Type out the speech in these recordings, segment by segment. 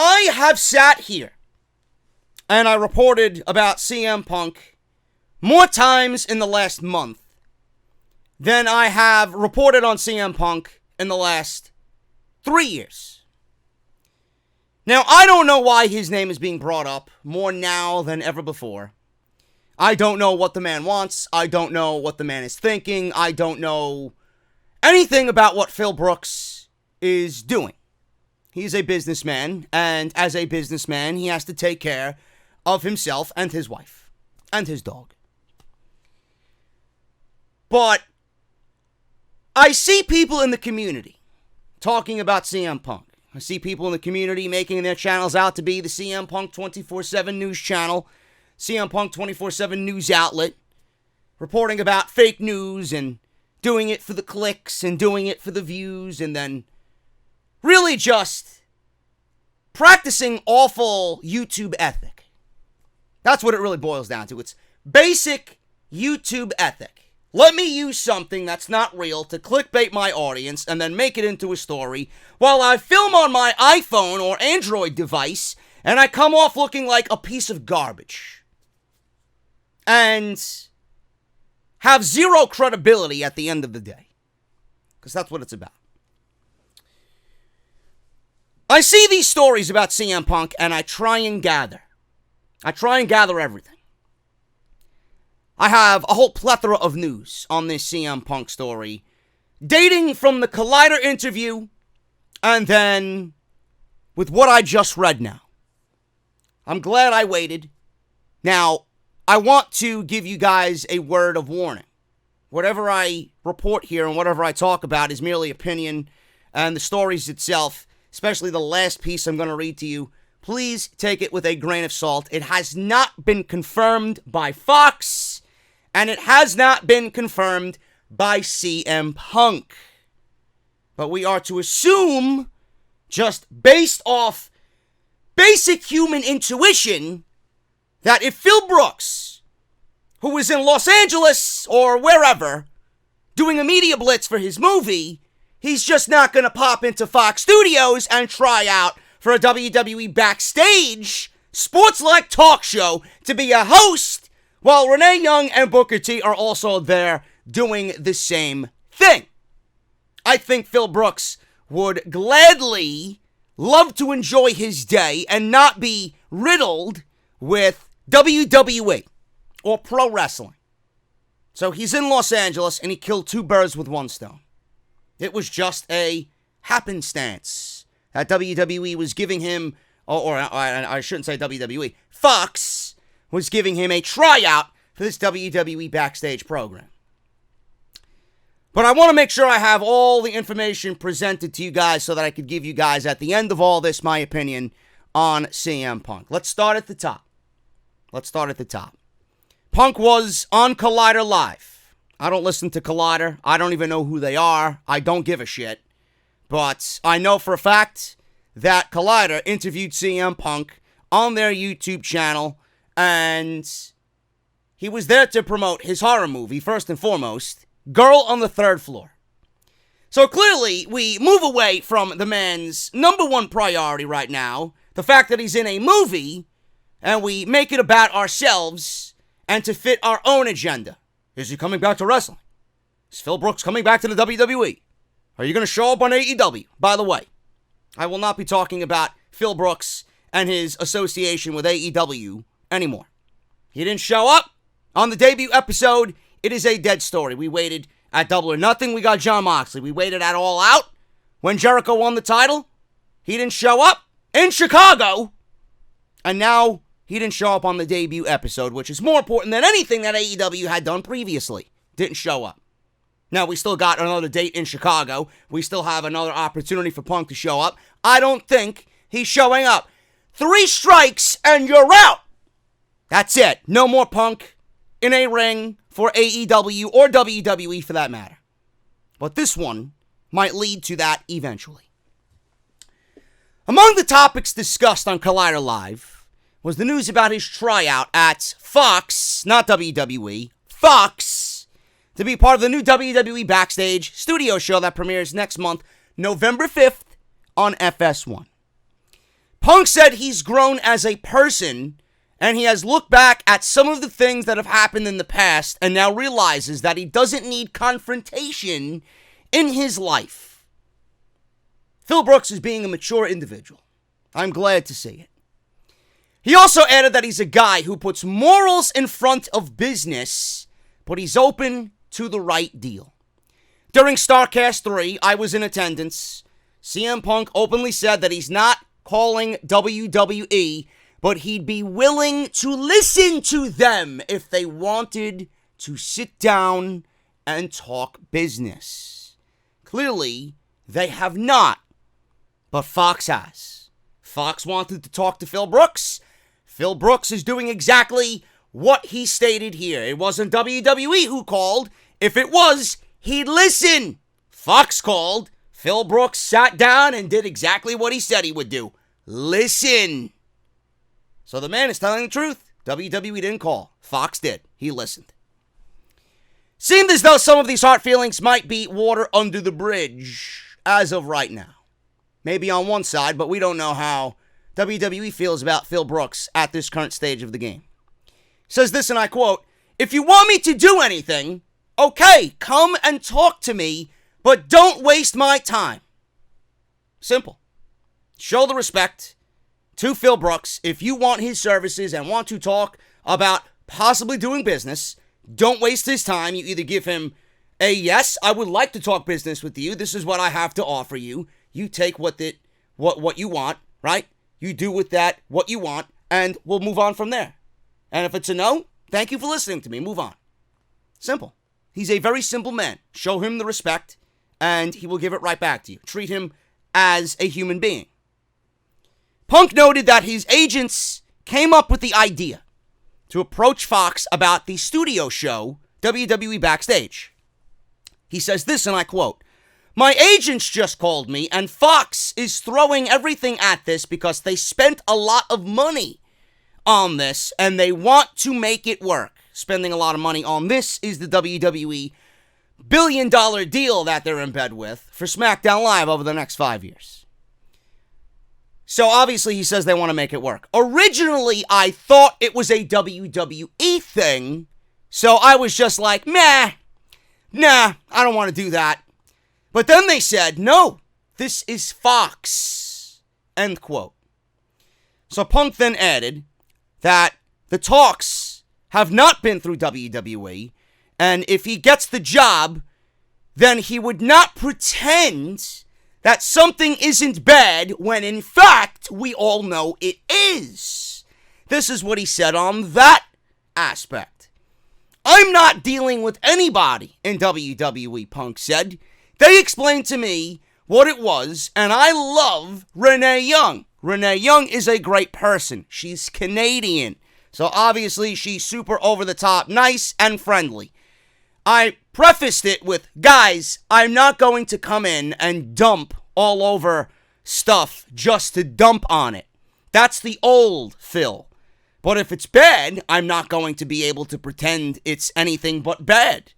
I have sat here and I reported about CM Punk more times in the last month than I have reported on CM Punk in the last 3 years. Now, I don't know why his name is being brought up more now than ever before. I don't know what the man wants. I don't know what the man is thinking. I don't know anything about what Phil Brooks is doing. He's a businessman, and as a businessman, he has to take care of himself and his wife and his dog. But I see people in the community talking about CM Punk. I see people in the community making their channels out to be the CM Punk 24/7 news channel, CM Punk 24/7 news outlet, reporting about fake news and doing it for the clicks and doing it for the views, and then really just practicing awful YouTube ethic. That's what it really boils down to. It's basic YouTube ethic. Let me use something that's not real to clickbait my audience and then make it into a story while I film on my iPhone or Android device and I come off looking like a piece of garbage and have zero credibility at the end of the day. Because that's what it's about. I see these stories about CM Punk and I try and gather. Everything. I have a whole plethora of news on this CM Punk story, dating from the Collider interview and then with what I just read now. I'm glad I waited. Now, I want to give you guys a word of warning. Whatever I report here and whatever I talk about is merely opinion, and the stories itself, especially the last piece I'm going to read to you, please take it with a grain of salt. It has not been confirmed by Fox, and it has not been confirmed by CM Punk. But we are to assume, just based off basic human intuition, that if Phil Brooks, who is in Los Angeles or wherever, doing a media blitz for his movie, he's just not going to pop into Fox Studios and try out for a WWE Backstage sports-like talk show to be a host, while Renee Young and Booker T are also there doing the same thing. I think Phil Brooks would gladly love to enjoy his day and not be riddled with WWE or pro wrestling. So he's in Los Angeles and he killed two birds with one stone. It was just a happenstance that WWE was giving him, or I shouldn't say WWE, Fox was giving him a tryout for this WWE Backstage program. But I want to make sure I have all the information presented to you guys so that I could give you guys at the end of all this my opinion on CM Punk. Let's start at the top. Punk was on Collider Live. I don't listen to Collider. I don't even know who they are. I don't give a shit. But I know for a fact that Collider interviewed CM Punk on their YouTube channel, and he was there to promote his horror movie, first and foremost, Girl on the Third Floor. So clearly, we move away from the man's number one priority right now, the fact that he's in a movie, and we make it about ourselves and to fit our own agenda. Is he coming back to wrestling? Is Phil Brooks coming back to the WWE? Are you going to show up on AEW? By the way, I will not be talking about Phil Brooks and his association with AEW anymore. He didn't show up on the debut episode. It is a dead story. We waited at Double or Nothing. We got Jon Moxley. We waited at All Out when Jericho won the title. He didn't show up in Chicago. And now he didn't show up on the debut episode, which is more important than anything that AEW had done previously. Didn't show up. Now, we still got another date in Chicago. We still have another opportunity for Punk to show up. I don't think he's showing up. 3 strikes and you're out. That's it. No more Punk in a ring for AEW or WWE for that matter. But this one might lead to that eventually. Among the topics discussed on Collider Live was the news about his tryout at Fox, not WWE, Fox, to be part of the new WWE Backstage studio show that premieres next month, November 5th, on FS1. Punk said he's grown as a person, and he has looked back at some of the things that have happened in the past and now realizes that he doesn't need confrontation in his life. Phil Brooks is being a mature individual. I'm glad to see it. He also added that he's a guy who puts morals in front of business, but he's open to the right deal. During StarCast 3, I was in attendance. CM Punk openly said that he's not calling WWE, but he'd be willing to listen to them if they wanted to sit down and talk business. Clearly, they have not, but Fox has. Fox wanted to talk to Phil Brooks. Phil Brooks is doing exactly what he stated here. It wasn't WWE who called. If it was, he'd listen. Fox called. Phil Brooks sat down and did exactly what he said he would do. Listen. So the man is telling the truth. WWE didn't call. Fox did. He listened. Seemed as though some of these hard feelings might be water under the bridge as of right now. Maybe on one side, but we don't know how WWE feels about Phil Brooks at this current stage of the game. Says this, and I quote, "If you want me to do anything, okay, come and talk to me, but don't waste my time." Simple. Show the respect to Phil Brooks. If you want his services and want to talk about possibly doing business, don't waste his time. You either give him a yes, I would like to talk business with you. This is what I have to offer you. You take what you want, right? You do with that what you want, and we'll move on from there. And if it's a no, thank you for listening to me. Move on. Simple. He's a very simple man. Show him the respect, and he will give it right back to you. Treat him as a human being. Punk noted that his agents came up with the idea to approach Fox about the studio show, WWE Backstage. He says this, and I quote, "My agents just called me, and Fox is throwing everything at this because they spent a lot of money on this, and they want to make it work. Spending a lot of money on this is the WWE billion-dollar deal that they're in bed with for SmackDown Live over the next 5 years." So obviously he says they want to make it work. Originally, I thought it was a WWE thing, so I was just like, nah, I don't want to do that. But then they said, no, this is Fox, end quote. So Punk then added that the talks have not been through WWE, and if he gets the job, then he would not pretend that something isn't bad when in fact we all know it is. This is what he said on that aspect. "I'm not dealing with anybody in WWE," Punk said. "They explained to me what it was, and I love Renee Young. Renee Young is a great person. She's Canadian, so obviously she's super over-the-top, nice, and friendly. I prefaced it with, guys, I'm not going to come in and dump all over stuff just to dump on it. That's the old Phil. But if it's bad, I'm not going to be able to pretend it's anything but bad.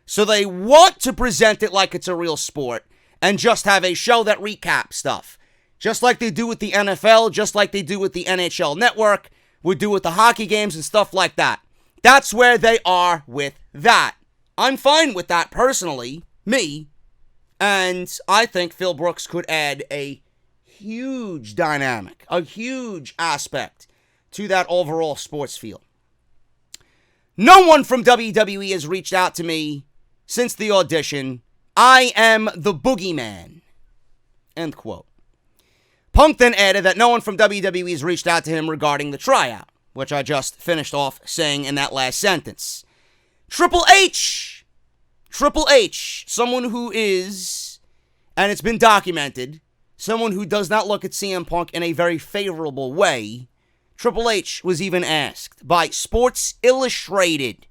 So they want to present it like it's a real sport and just have a show that recaps stuff. Just like they do with the NFL, just like they do with the NHL Network, would do with the hockey games and stuff like that. That's where they are with that. I'm fine with that personally, me, and I think Phil Brooks could add a huge dynamic, a huge aspect to that overall sports field. No one from WWE has reached out to me since the audition. I am the boogeyman, end quote. Punk then added that no one from WWE has reached out to him regarding the tryout, which I just finished off saying in that last sentence. Triple H, someone who is, and it's been documented, someone who does not look at CM Punk in a very favorable way. Triple H was even asked by Sports Illustrated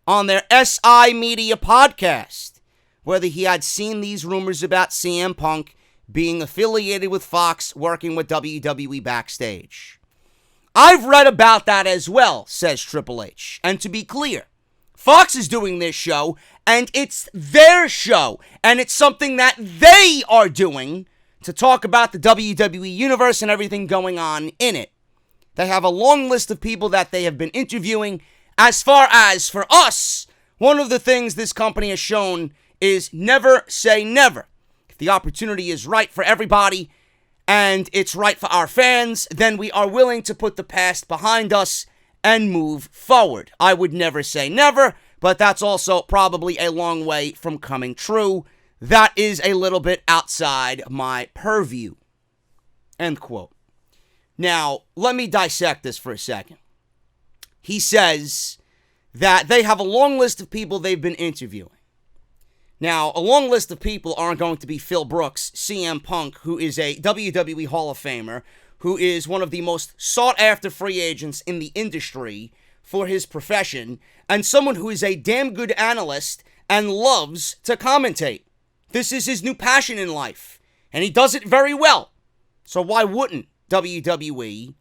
on their SI Media podcast whether he had seen these rumors about CM Punk being affiliated with Fox, working with WWE Backstage. I've read about that as well, says Triple H. And to be clear, Fox is doing this show, and it's their show, and it's something that they are doing to talk about the WWE Universe and everything going on in it. They have a long list of people that they have been interviewing. As far as for us, one of the things this company has shown is never say never. If the opportunity is right for everybody and it's right for our fans, then we are willing to put the past behind us and move forward. I would never say never, but that's also probably a long way from coming true. That is a little bit outside my purview. End quote. Now, let me dissect this for a second. He says that they have a long list of people they've been interviewing. Now, a long list of people aren't going to be Phil Brooks, CM Punk, who is a WWE Hall of Famer, who is one of the most sought-after free agents in the industry for his profession, and someone who is a damn good analyst and loves to commentate. This is his new passion in life, and he does it very well. So why wouldn't WWE,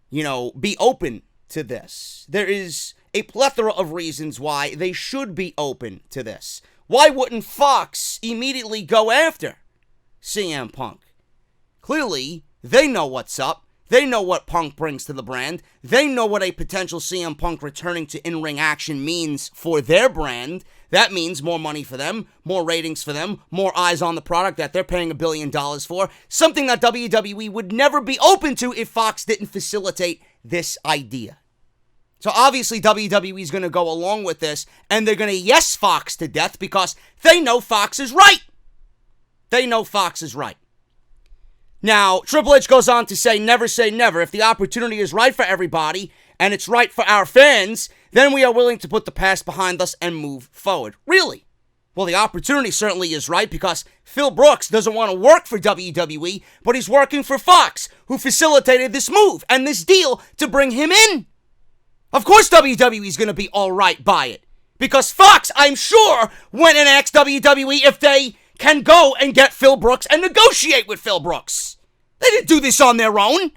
be open to this? There is a plethora of reasons why they should be open to this. Why wouldn't Fox immediately go after CM Punk? Clearly, they know what's up. They know what Punk brings to the brand. They know what a potential CM Punk returning to in-ring action means for their brand. That means more money for them, more ratings for them, more eyes on the product that they're paying $1 billion for. Something that WWE would never be open to if Fox didn't facilitate this idea. So obviously WWE is going to go along with this, and they're going to yes Fox to death because they know Fox is right. They know Fox is right. Now, Triple H goes on to say never. If the opportunity is right for everybody, and it's right for our fans, then we are willing to put the past behind us and move forward. Really? Well, the opportunity certainly is right because Phil Brooks doesn't want to work for WWE, but he's working for Fox, who facilitated this move and this deal to bring him in. Of course WWE is going to be all right by it, because Fox, I'm sure, went and asked WWE if they can go and get Phil Brooks and negotiate with Phil Brooks. They didn't do this on their own.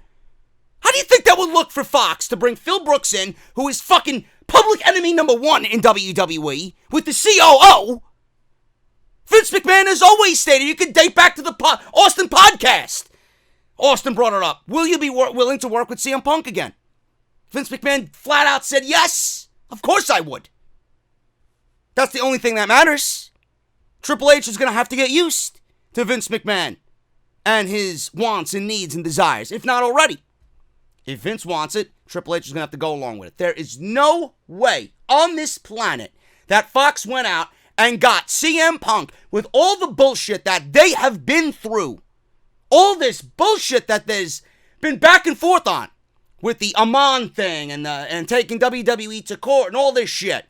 How do you think that would look for Fox to bring Phil Brooks in, who is fucking public enemy number one in WWE, with the COO? Vince McMahon has always stated, you can date back to the Austin podcast. Austin brought it up. Will you be willing to work with CM Punk again? Vince McMahon flat out said, yes, of course I would. That's the only thing that matters. Triple H is going to have to get used to Vince McMahon and his wants and needs and desires, if not already. If Vince wants it, Triple H is going to have to go along with it. There is no way on this planet that Fox went out and got CM Punk with all the bullshit that they have been through. All this bullshit that there's been back and forth on with the Amon thing and taking WWE to court and all this shit.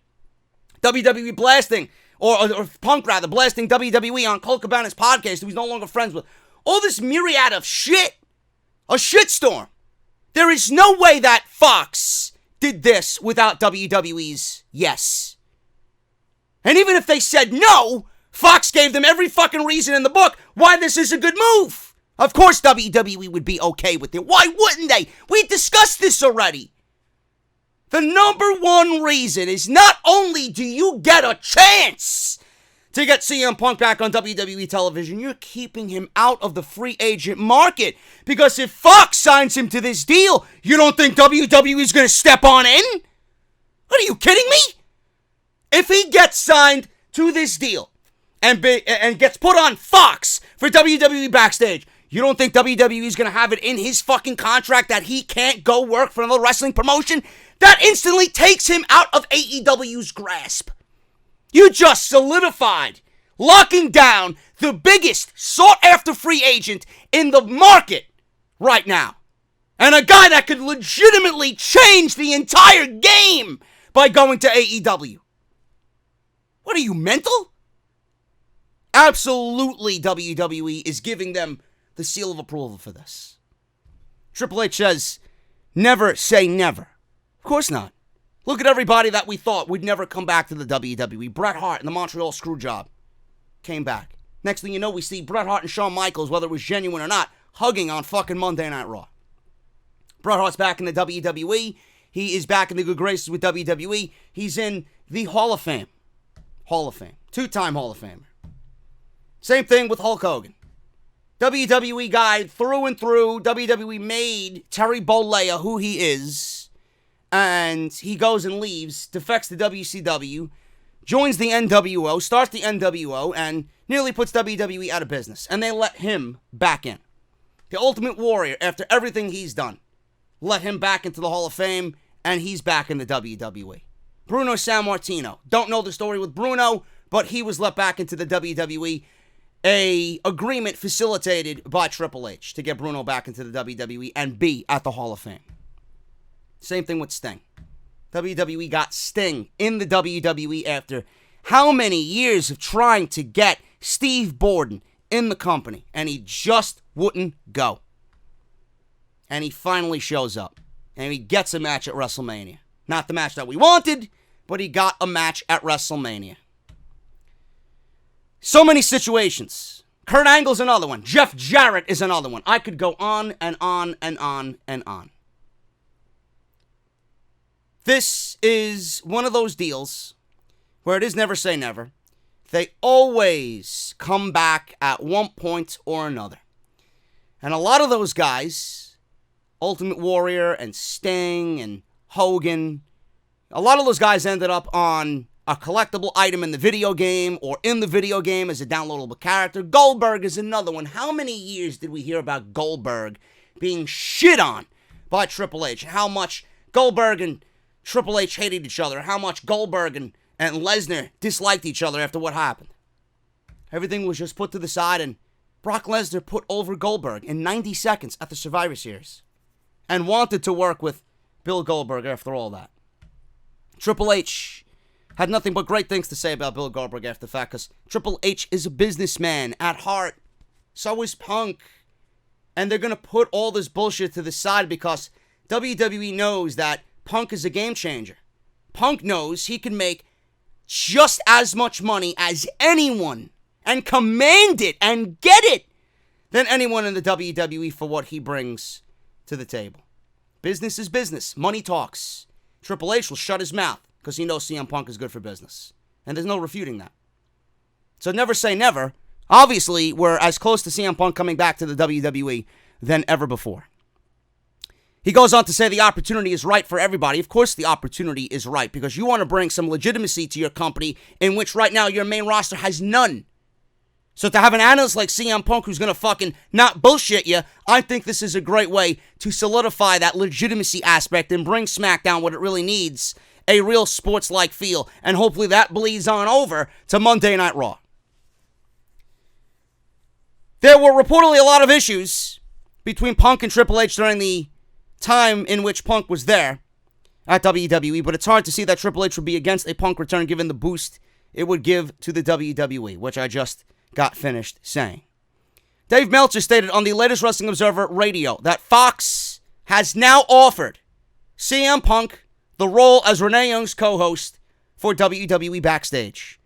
WWE blasting, or Punk rather, blasting WWE on Colt Cabana's podcast who he's no longer friends with. All this myriad of shit. A shitstorm. There is no way that Fox did this without WWE's yes. And even if they said no, Fox gave them every fucking reason in the book why this is a good move. Of course WWE would be okay with it. Why wouldn't they? We discussed this already. The number one reason is not only do you get a chance to get CM Punk back on WWE television, you're keeping him out of the free agent market. Because if Fox signs him to this deal, you don't think WWE is going to step on in? What, are you kidding me? If he gets signed to this deal and gets put on Fox for WWE Backstage, you don't think WWE is going to have it in his fucking contract that he can't go work for another wrestling promotion? That instantly takes him out of AEW's grasp. You just solidified locking down the biggest sought-after free agent in the market right now. And a guy that could legitimately change the entire game by going to AEW. What are you, mental? Absolutely, WWE is giving them the seal of approval for this. Triple H says, never say never. Of course not. Look at everybody that we thought would never come back to the WWE. Bret Hart and the Montreal Screwjob came back. Next thing you know, we see Bret Hart and Shawn Michaels, whether it was genuine or not, hugging on fucking Monday Night Raw. Bret Hart's back in the WWE. He is back in the good graces with WWE. He's in the Hall of Fame. Hall of Fame. Two-time Hall of Famer. Same thing with Hulk Hogan. WWE guy through and through. WWE made Terry Bollea who he is. And he goes and leaves, defects to WCW, joins the NWO, starts the NWO, and nearly puts WWE out of business. And they let him back in. The Ultimate Warrior, after everything he's done, let him back into the Hall of Fame, and he's back in the WWE. Bruno Sammartino. Don't know the story with Bruno, but he was let back into the WWE. A agreement facilitated by Triple H to get Bruno back into the WWE and be at the Hall of Fame. Same thing with Sting. WWE got Sting in the WWE after how many years of trying to get Steve Borden in the company, and he just wouldn't go. And he finally shows up, and he gets a match at WrestleMania. Not the match that we wanted, but he got a match at WrestleMania. So many situations. Kurt Angle's another one. Jeff Jarrett is another one. I could go on and on and on and on. This is one of those deals where it is never say never. They always come back at one point or another. And a lot of those guys, Ultimate Warrior and Sting and Hogan, a lot of those guys ended up on a collectible item in the video game or in the video game as a downloadable character. Goldberg is another one. How many years did we hear about Goldberg being shit on by Triple H? How much Goldberg and Triple H hated each other. How much Goldberg and Lesnar disliked each other after what happened. Everything was just put to the side, and Brock Lesnar put over Goldberg in 90 seconds at the Survivor Series and wanted to work with Bill Goldberg after all that. Triple H had nothing but great things to say about Bill Goldberg after the fact, because Triple H is a businessman at heart. So is Punk. And they're going to put all this bullshit to the side because WWE knows that Punk is a game changer. Punk knows he can make just as much money as anyone and command it and get it than anyone in the WWE for what he brings to the table. Business is business. Money talks. Triple H will shut his mouth because he knows CM Punk is good for business. And there's no refuting that. So never say never. Obviously, we're as close to CM Punk coming back to the WWE than ever before. He goes on to say the opportunity is right for everybody. Of course the opportunity is right because you want to bring some legitimacy to your company in which right now your main roster has none. So to have an analyst like CM Punk who's going to fucking not bullshit you, I think this is a great way to solidify that legitimacy aspect and bring SmackDown what it really needs, a real sports-like feel. And hopefully that bleeds on over to Monday Night Raw. There were reportedly a lot of issues between Punk and Triple H during the time in which Punk was there at WWE, but it's hard to see that Triple H would be against a Punk return given the boost it would give to the WWE, which I just got finished saying. Dave Meltzer stated on the latest Wrestling Observer Radio that Fox has now offered CM Punk the role as Renee Young's co-host for WWE Backstage.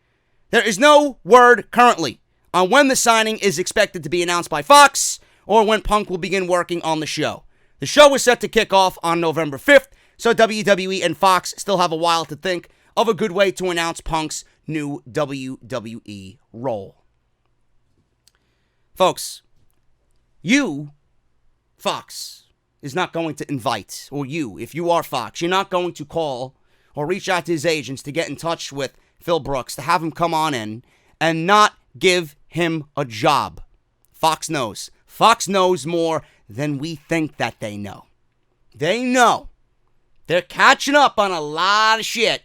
There is no word currently on when the signing is expected to be announced by Fox or when Punk will begin working on the show. The show was set to kick off on November 5th, so WWE and Fox still have a while to think of a good way to announce Punk's new WWE role. Folks, you, Fox, is not going to invite, or you, if you are Fox, you're not going to call or reach out to his agents to get in touch with Phil Brooks to have him come on in and not give him a job. Fox knows. Fox knows more than we think that they know. They know. They're catching up on a lot of shit.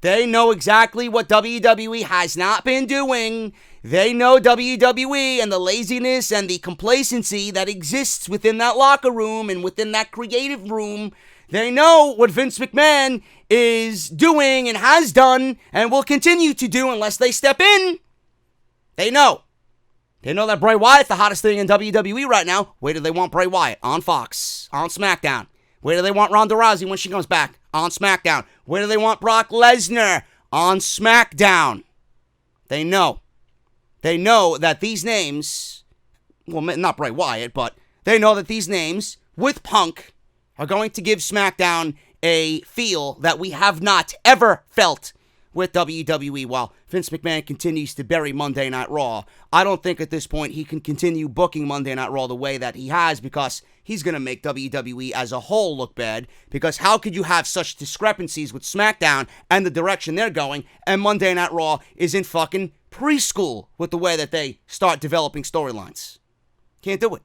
They know exactly what WWE has not been doing. They know WWE and the laziness and the complacency that exists within that locker room and within that creative room. They know what Vince McMahon is doing and has done and will continue to do unless they step in. They know. They know that Bray Wyatt's the hottest thing in WWE right now. Where do they want Bray Wyatt? On Fox. On SmackDown. Where do they want Ronda Rousey when she comes back? On SmackDown. Where do they want Brock Lesnar? On SmackDown. They know. They know that these names, well, not Bray Wyatt, but they know that these names with Punk are going to give SmackDown a feel that we have not ever felt with WWE while Vince McMahon continues to bury Monday Night Raw. I don't think at this point he can continue booking Monday Night Raw the way that he has, because he's going to make WWE as a whole look bad. Because how could you have such discrepancies with SmackDown and the direction they're going, and Monday Night Raw is in fucking preschool with the way that they start developing storylines? Can't do it.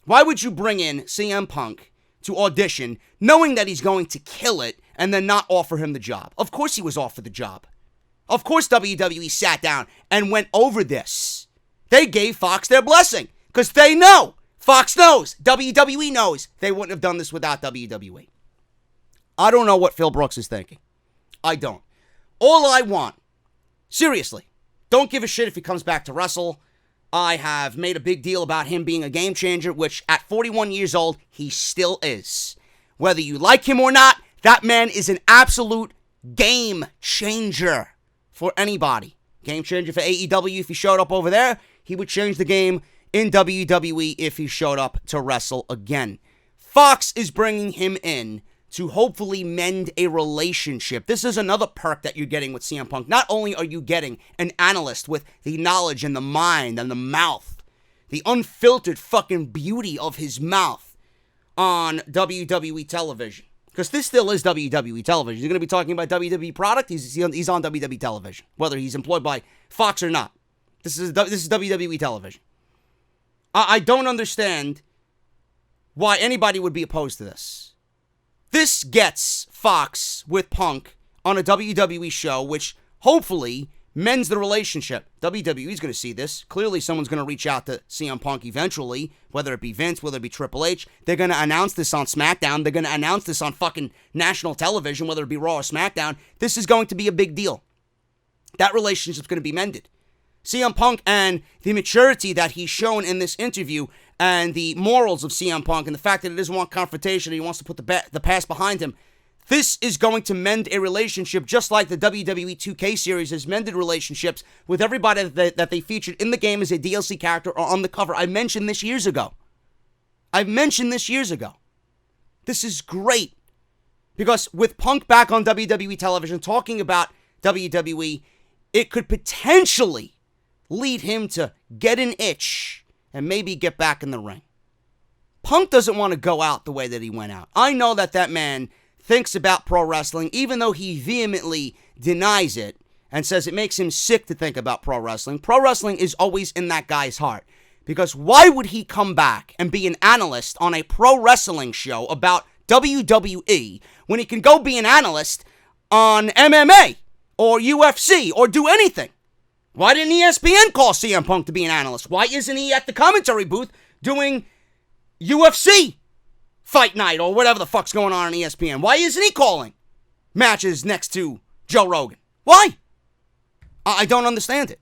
Why would you bring in CM Punk to audition knowing that he's going to kill it and then not offer him the job? Of course he was offered the job. Of course WWE sat down and went over this. They gave Fox their blessing because they know. Fox knows. WWE knows. They wouldn't have done this without WWE. I don't know what Phil Brooks is thinking. I don't. All I want, seriously, don't give a shit if he comes back to wrestle. I have made a big deal about him being a game changer, which at 41 years old, he still is. Whether you like him or not, that man is an absolute game changer for anybody. Game changer for AEW if he showed up over there. He would change the game in WWE if he showed up to wrestle again. Fox is bringing him in to hopefully mend a relationship. This is another perk that you're getting with CM Punk. Not only are you getting an analyst with the knowledge and the mind and the mouth, the unfiltered fucking beauty of his mouth on WWE television. Because this still is WWE television. You're going to be talking about WWE product, he's on WWE television. Whether he's employed by Fox or not. This is WWE television. I don't understand why anybody would be opposed to this. This gets Fox with Punk on a WWE show, which hopefully mends the relationship. WWE's going to see this. Clearly, someone's going to reach out to CM Punk eventually, whether it be Vince, whether it be Triple H. They're going to announce this on SmackDown. They're going to announce this on fucking national television, whether it be Raw or SmackDown. This is going to be a big deal. That relationship's going to be mended. CM Punk and the maturity that he's shown in this interview and the morals of CM Punk and the fact that he doesn't want confrontation, he wants to put the past behind him. This is going to mend a relationship just like the WWE 2K series has mended relationships with everybody that they featured in the game as a DLC character or on the cover. I mentioned this years ago. This is great. Because with Punk back on WWE television talking about WWE, it could potentially lead him to get an itch and maybe get back in the ring. Punk doesn't want to go out the way that he went out. I know that man thinks about pro wrestling, even though he vehemently denies it and says it makes him sick to think about pro wrestling. Pro wrestling is always in that guy's heart. Because why would he come back and be an analyst on a pro wrestling show about WWE when he can go be an analyst on MMA or UFC or do anything? Why didn't ESPN call CM Punk to be an analyst? Why isn't he at the commentary booth doing UFC Fight Night or whatever the fuck's going on ESPN? Why isn't he calling matches next to Joe Rogan? Why? I don't understand it.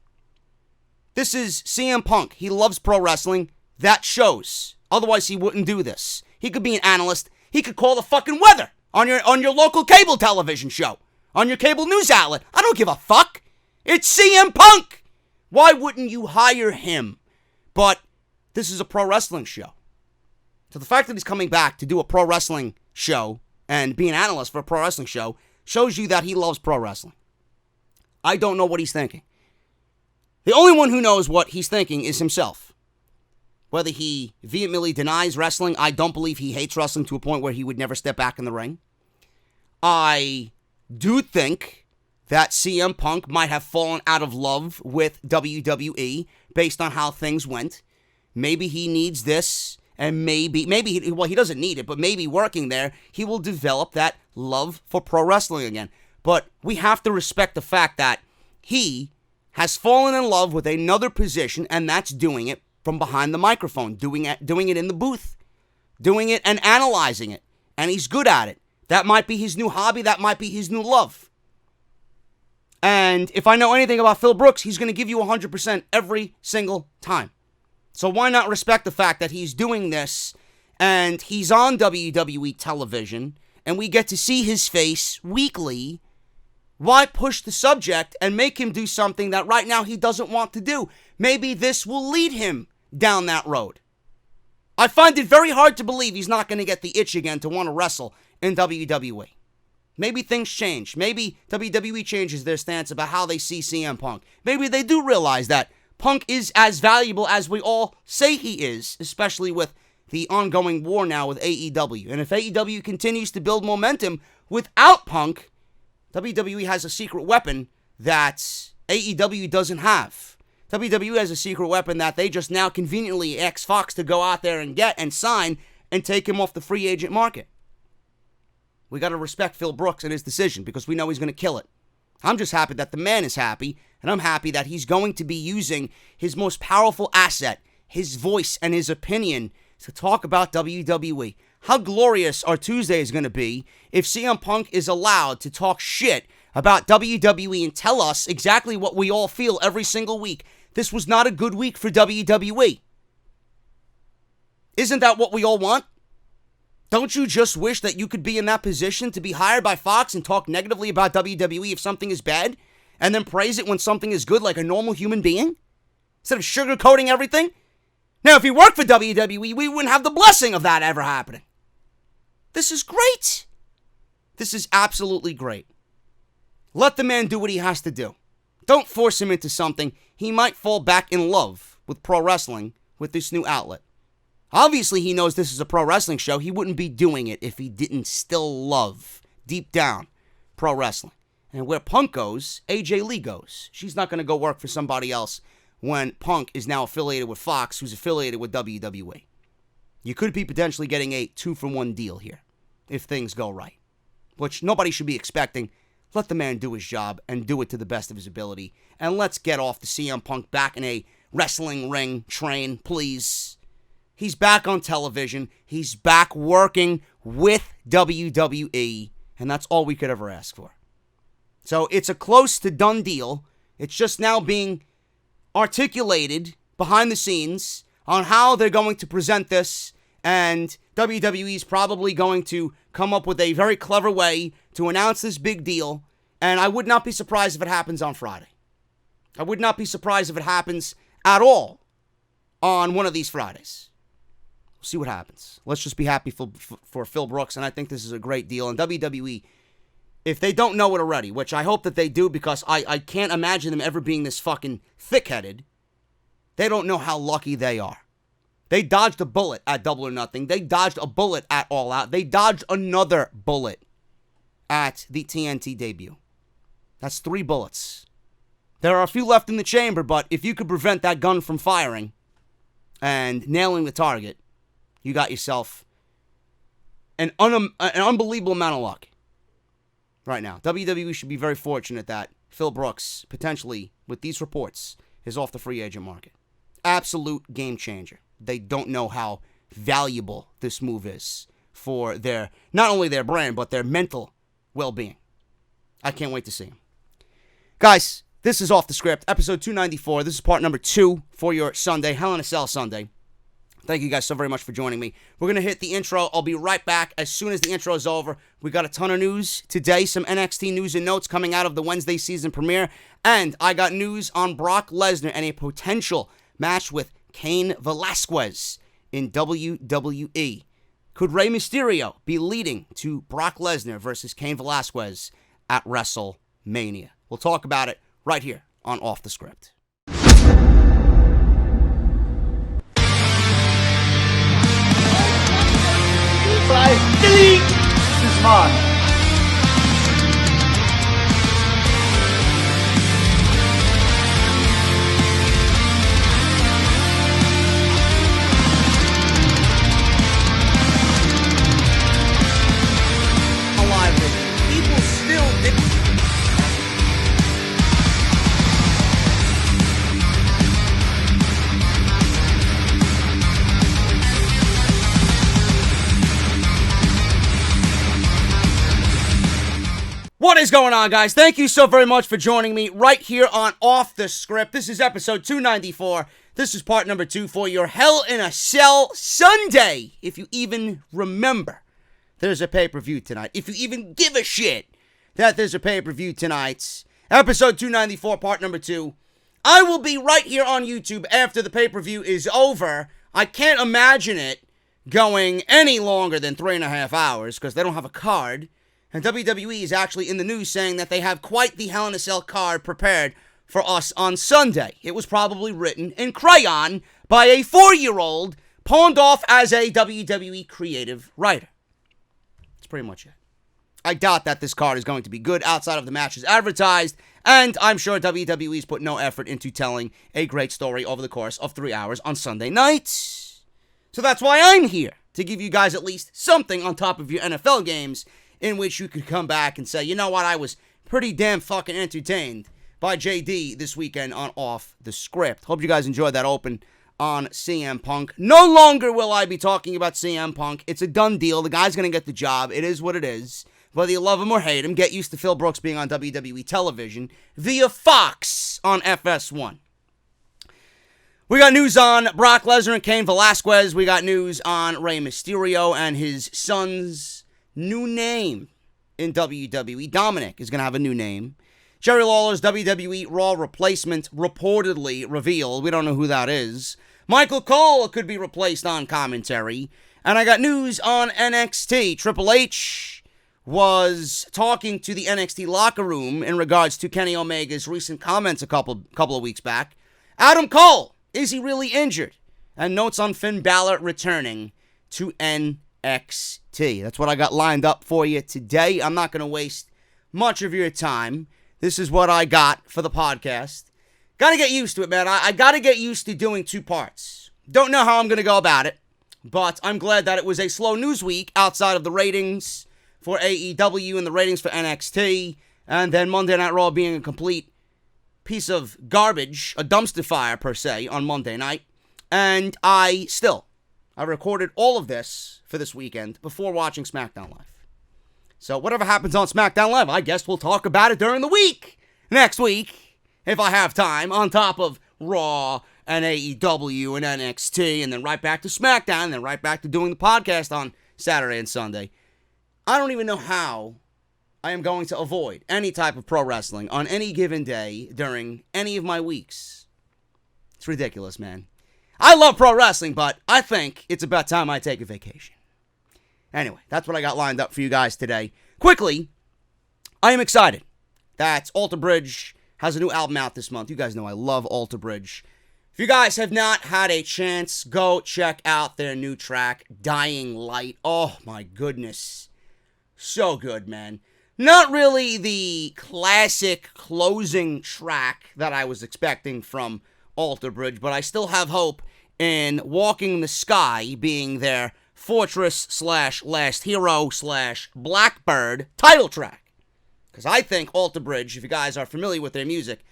This is CM Punk. He loves pro wrestling. That shows. Otherwise, he wouldn't do this. He could be an analyst. He could call the fucking weather on your local cable television show, on your cable news outlet. I don't give a fuck. It's CM Punk! Why wouldn't you hire him? But this is a pro wrestling show. So the fact that he's coming back to do a pro wrestling show and be an analyst for a pro wrestling show shows you that he loves pro wrestling. I don't know what he's thinking. The only one who knows what he's thinking is himself. Whether he vehemently denies wrestling, I don't believe he hates wrestling to a point where he would never step back in the ring. I do think that CM Punk might have fallen out of love with WWE based on how things went. Maybe he needs this, and maybe he doesn't need it, but maybe working there, he will develop that love for pro wrestling again. But we have to respect the fact that he has fallen in love with another position, and that's doing it from behind the microphone, doing it in the booth, doing it and analyzing it, and he's good at it. That might be his new hobby, that might be his new love. And if I know anything about Phil Brooks, he's going to give you 100% every single time. So why not respect the fact that he's doing this and he's on WWE television and we get to see his face weekly? Why push the subject and make him do something that right now he doesn't want to do? Maybe this will lead him down that road. I find it very hard to believe he's not going to get the itch again to want to wrestle in WWE. Maybe things change. Maybe WWE changes their stance about how they see CM Punk. Maybe they do realize that Punk is as valuable as we all say he is, especially with the ongoing war now with AEW. And if AEW continues to build momentum without Punk, WWE has a secret weapon that AEW doesn't have. WWE has a secret weapon that they just now conveniently ask Fox to go out there and get and sign and take him off the free agent market. We got to respect Phil Brooks and his decision because we know he's going to kill it. I'm just happy that the man is happy, and I'm happy that he's going to be using his most powerful asset, his voice and his opinion, to talk about WWE. How glorious our Tuesday is going to be if CM Punk is allowed to talk shit about WWE and tell us exactly what we all feel every single week. This was not a good week for WWE. Isn't that what we all want? Don't you just wish that you could be in that position to be hired by Fox and talk negatively about WWE if something is bad, and then praise it when something is good like a normal human being? Instead of sugarcoating everything? Now, if you worked for WWE, we wouldn't have the blessing of that ever happening. This is great. This is absolutely great. Let the man do what he has to do. Don't force him into something. He might fall back in love with pro wrestling with this new outlet. Obviously, he knows this is a pro wrestling show. He wouldn't be doing it if he didn't still love, deep down, pro wrestling. And where Punk goes, AJ Lee goes. She's not going to go work for somebody else when Punk is now affiliated with Fox, who's affiliated with WWE. You could be potentially getting a 2-for-1 deal here if things go right, which nobody should be expecting. Let the man do his job and do it to the best of his ability. And let's get off the CM Punk back in a wrestling ring train, please. He's back on television. He's back working with WWE. And that's all we could ever ask for. So it's a close to done deal. It's just now being articulated behind the scenes on how they're going to present this. And WWE is probably going to come up with a very clever way to announce this big deal. And I would not be surprised if it happens on Friday. I would not be surprised if it happens at all on one of these Fridays. We'll see what happens. Let's just be happy for Phil Brooks. And I think this is a great deal. And WWE, if they don't know it already, which I hope that they do because I can't imagine them ever being this fucking thick-headed, they don't know how lucky they are. They dodged a bullet at Double or Nothing. They dodged a bullet at All Out. They dodged another bullet at the TNT debut. That's 3 bullets. There are a few left in the chamber, but if you could prevent that gun from firing and nailing the target, you got yourself an unbelievable amount of luck right now. WWE should be very fortunate that Phil Brooks, potentially, with these reports, is off the free agent market. Absolute game changer. They don't know how valuable this move is for their, not only their brand, but their mental well-being. I can't wait to see him. Guys, this is Off the Script, episode 294. This is part number 2 for your Sunday, Hell in a Cell Sunday. Thank you guys so very much for joining me. We're going to hit the intro. I'll be right back as soon as the intro is over. We got a ton of news today, some NXT news and notes coming out of the Wednesday season premiere. And I got news on Brock Lesnar and a potential match with Cain Velasquez in WWE. Could Rey Mysterio be leading to Brock Lesnar versus Cain Velasquez at WrestleMania? We'll talk about it right here on Off the Script. Delete! This is mine. People still did. What is going on, guys? Thank you so very much for joining me right here on Off the Script. This is episode 294. This is part number 2 for your Hell in a Cell Sunday. If you even remember, there's a pay-per-view tonight. If you even give a shit that there's a pay-per-view tonight. Episode 294, part number 2. I will be right here on YouTube after the pay-per-view is over. I can't imagine it going any longer than 3.5 hours because they don't have a card. And WWE is actually in the news saying that they have quite the Hell in a Cell card prepared for us on Sunday. It was probably written in crayon by a 4-year-old pawned off as a WWE creative writer. That's pretty much it. I doubt that this card is going to be good outside of the matches advertised, and I'm sure WWE's put no effort into telling a great story over the course of 3 hours on Sunday nights. So that's why I'm here, to give you guys at least something on top of your NFL games in which you could come back and say, you know what, I was pretty damn fucking entertained by JD this weekend on Off the Script. Hope you guys enjoyed that open on CM Punk. No longer will I be talking about CM Punk. It's a done deal. The guy's going to get the job. It is what it is. Whether you love him or hate him, get used to Phil Brooks being on WWE television via Fox on FS1. We got news on Brock Lesnar and Cain Velasquez. We got news on Rey Mysterio and his son's new name in WWE. Dominick is going to have a new name. Jerry Lawler's WWE Raw replacement reportedly revealed. We don't know who that is. Michael Cole could be replaced on commentary. And I got news on NXT. Triple H was talking to the NXT locker room in regards to Kenny Omega's recent comments a couple of weeks back. Adam Cole, is he really injured? And notes on Finn Balor returning to NXT. That's what I got lined up for you today. I'm not going to waste much of your time. This is what I got for the podcast. Got to get used to it, man. I got to get used to doing 2 parts. Don't know how I'm going to go about it, but I'm glad that it was a slow news week outside of the ratings for AEW and the ratings for NXT, and then Monday Night Raw being a complete piece of garbage, a dumpster fire per se, on Monday night. And I recorded all of this for this weekend before watching SmackDown Live. So whatever happens on SmackDown Live, I guess we'll talk about it during the week. Next week, if I have time, on top of Raw and AEW and NXT, and then right back to SmackDown, and then right back to doing the podcast on Saturday and Sunday. I don't even know how I am going to avoid any type of pro wrestling on any given day during any of my weeks. It's ridiculous, man. I love pro wrestling, but I think it's about time I take a vacation. Anyway, that's what I got lined up for you guys today. Quickly, I am excited that Alter Bridge has a new album out this month. You guys know I love Alter Bridge. If you guys have not had a chance, go check out their new track, Dying Light. Oh my goodness. So good, man. Not really the classic closing track that I was expecting from Alter Bridge, but I still have hope in Walking the Sky being their Fortress/Last Hero/Blackbird title track. Because I think Alter Bridge, if you guys are familiar with their music,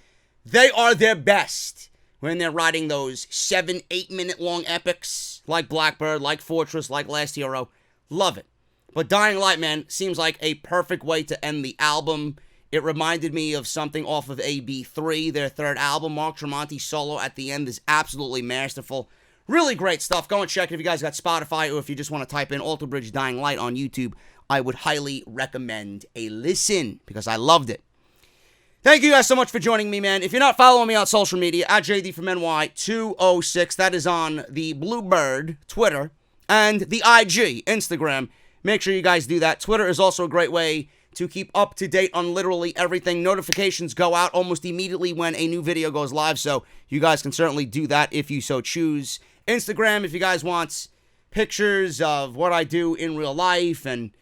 they are their best when they're writing those 7-8 minute long epics like Blackbird, like Fortress, like Last Hero. Love it. But Dying Light, man, seems like a perfect way to end the album. It reminded me of something off of AB3, their third album. Mark Tremonti's solo at the end is absolutely masterful. Really great stuff. Go and check it if you guys got Spotify, or if you just want to type in Alter Bridge Dying Light on YouTube. I would highly recommend a listen, because I loved it. Thank you guys so much for joining me, man. If you're not following me on social media, at JD from NY206, that is on the Bluebird, Twitter, and the IG, Instagram. Make sure you guys do that. Twitter is also a great way to keep up to date on literally everything. Notifications go out almost immediately when a new video goes live, so you guys can certainly do that if you so choose. Instagram, if you guys want pictures of what I do in real life and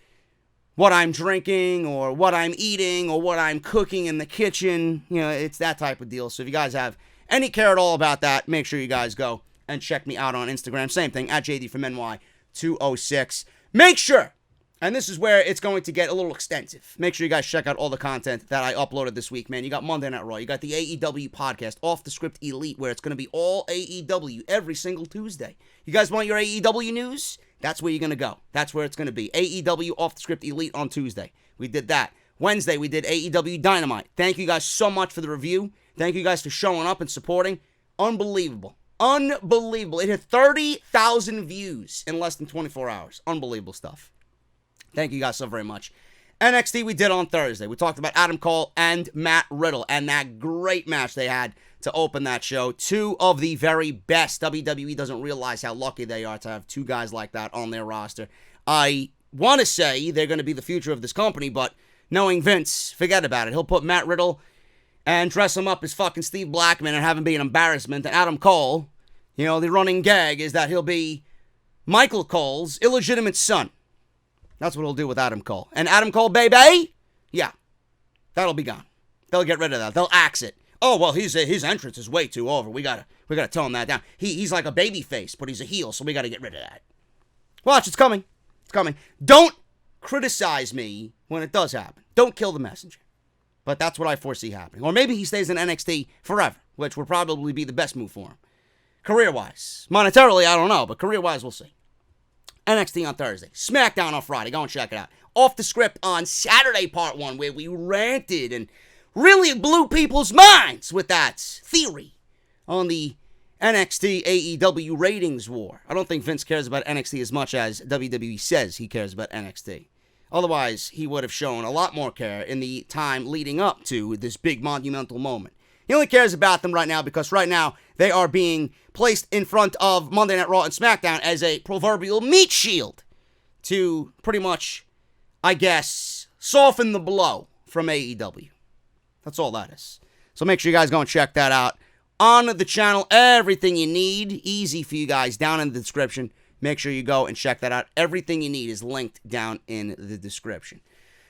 what I'm drinking or what I'm eating or what I'm cooking in the kitchen, you know, it's that type of deal. So if you guys have any care at all about that, make sure you guys go and check me out on Instagram. Same thing, at JD from NY206. Make sure, and this is where it's going to get a little extensive, make sure you guys check out all the content that I uploaded this week, man. You got Monday Night Raw, you got the AEW podcast, Off the Script Elite, where it's going to be all AEW every single Tuesday. You guys want your AEW news? That's where you're going to go. That's where it's going to be. AEW Off the Script Elite on Tuesday. We did that. Wednesday, we did AEW Dynamite. Thank you guys so much for the review. Thank you guys for showing up and supporting. Unbelievable. Unbelievable. It hit 30,000 views in less than 24 hours. Unbelievable stuff. Thank you guys so very much. NXT we did on Thursday. We talked about Adam Cole and Matt Riddle and that great match they had to open that show. Two of the very best. WWE doesn't realize how lucky they are to have two guys like that on their roster. I want to say they're going to be the future of this company, but knowing Vince, forget about it. He'll put Matt Riddle and dress him up as fucking Steve Blackman and have him be an embarrassment. And Adam Cole, the running gag is that he'll be Michael Cole's illegitimate son. That's what he'll do with Adam Cole. And Adam Cole, baby, yeah, that'll be gone. They'll get rid of that. They'll axe it. Oh, well, his entrance is way too over. We gotta tone that down. He's like a baby face, but he's a heel, so we gotta get rid of that. Watch, it's coming. It's coming. Don't criticize me when it does happen. Don't kill the messenger. But that's what I foresee happening. Or maybe he stays in NXT forever, which would probably be the best move for him. Career-wise. Monetarily, I don't know, but career-wise, we'll see. NXT on Thursday. Smackdown on Friday. Go and check it out. Off the Script on Saturday, part 1, where we ranted and really blew people's minds with that theory on the NXT AEW ratings war. I don't think Vince cares about NXT as much as WWE says he cares about NXT. Otherwise, he would have shown a lot more care in the time leading up to this big monumental moment. He only cares about them right now because right now they are being placed in front of Monday Night Raw and SmackDown as a proverbial meat shield to pretty much, I guess, soften the blow from AEW. That's all that is. So make sure you guys go and check that out on the channel. Everything you need, easy for you guys, down in the description. Make sure you go and check that out. Everything you need is linked down in the description.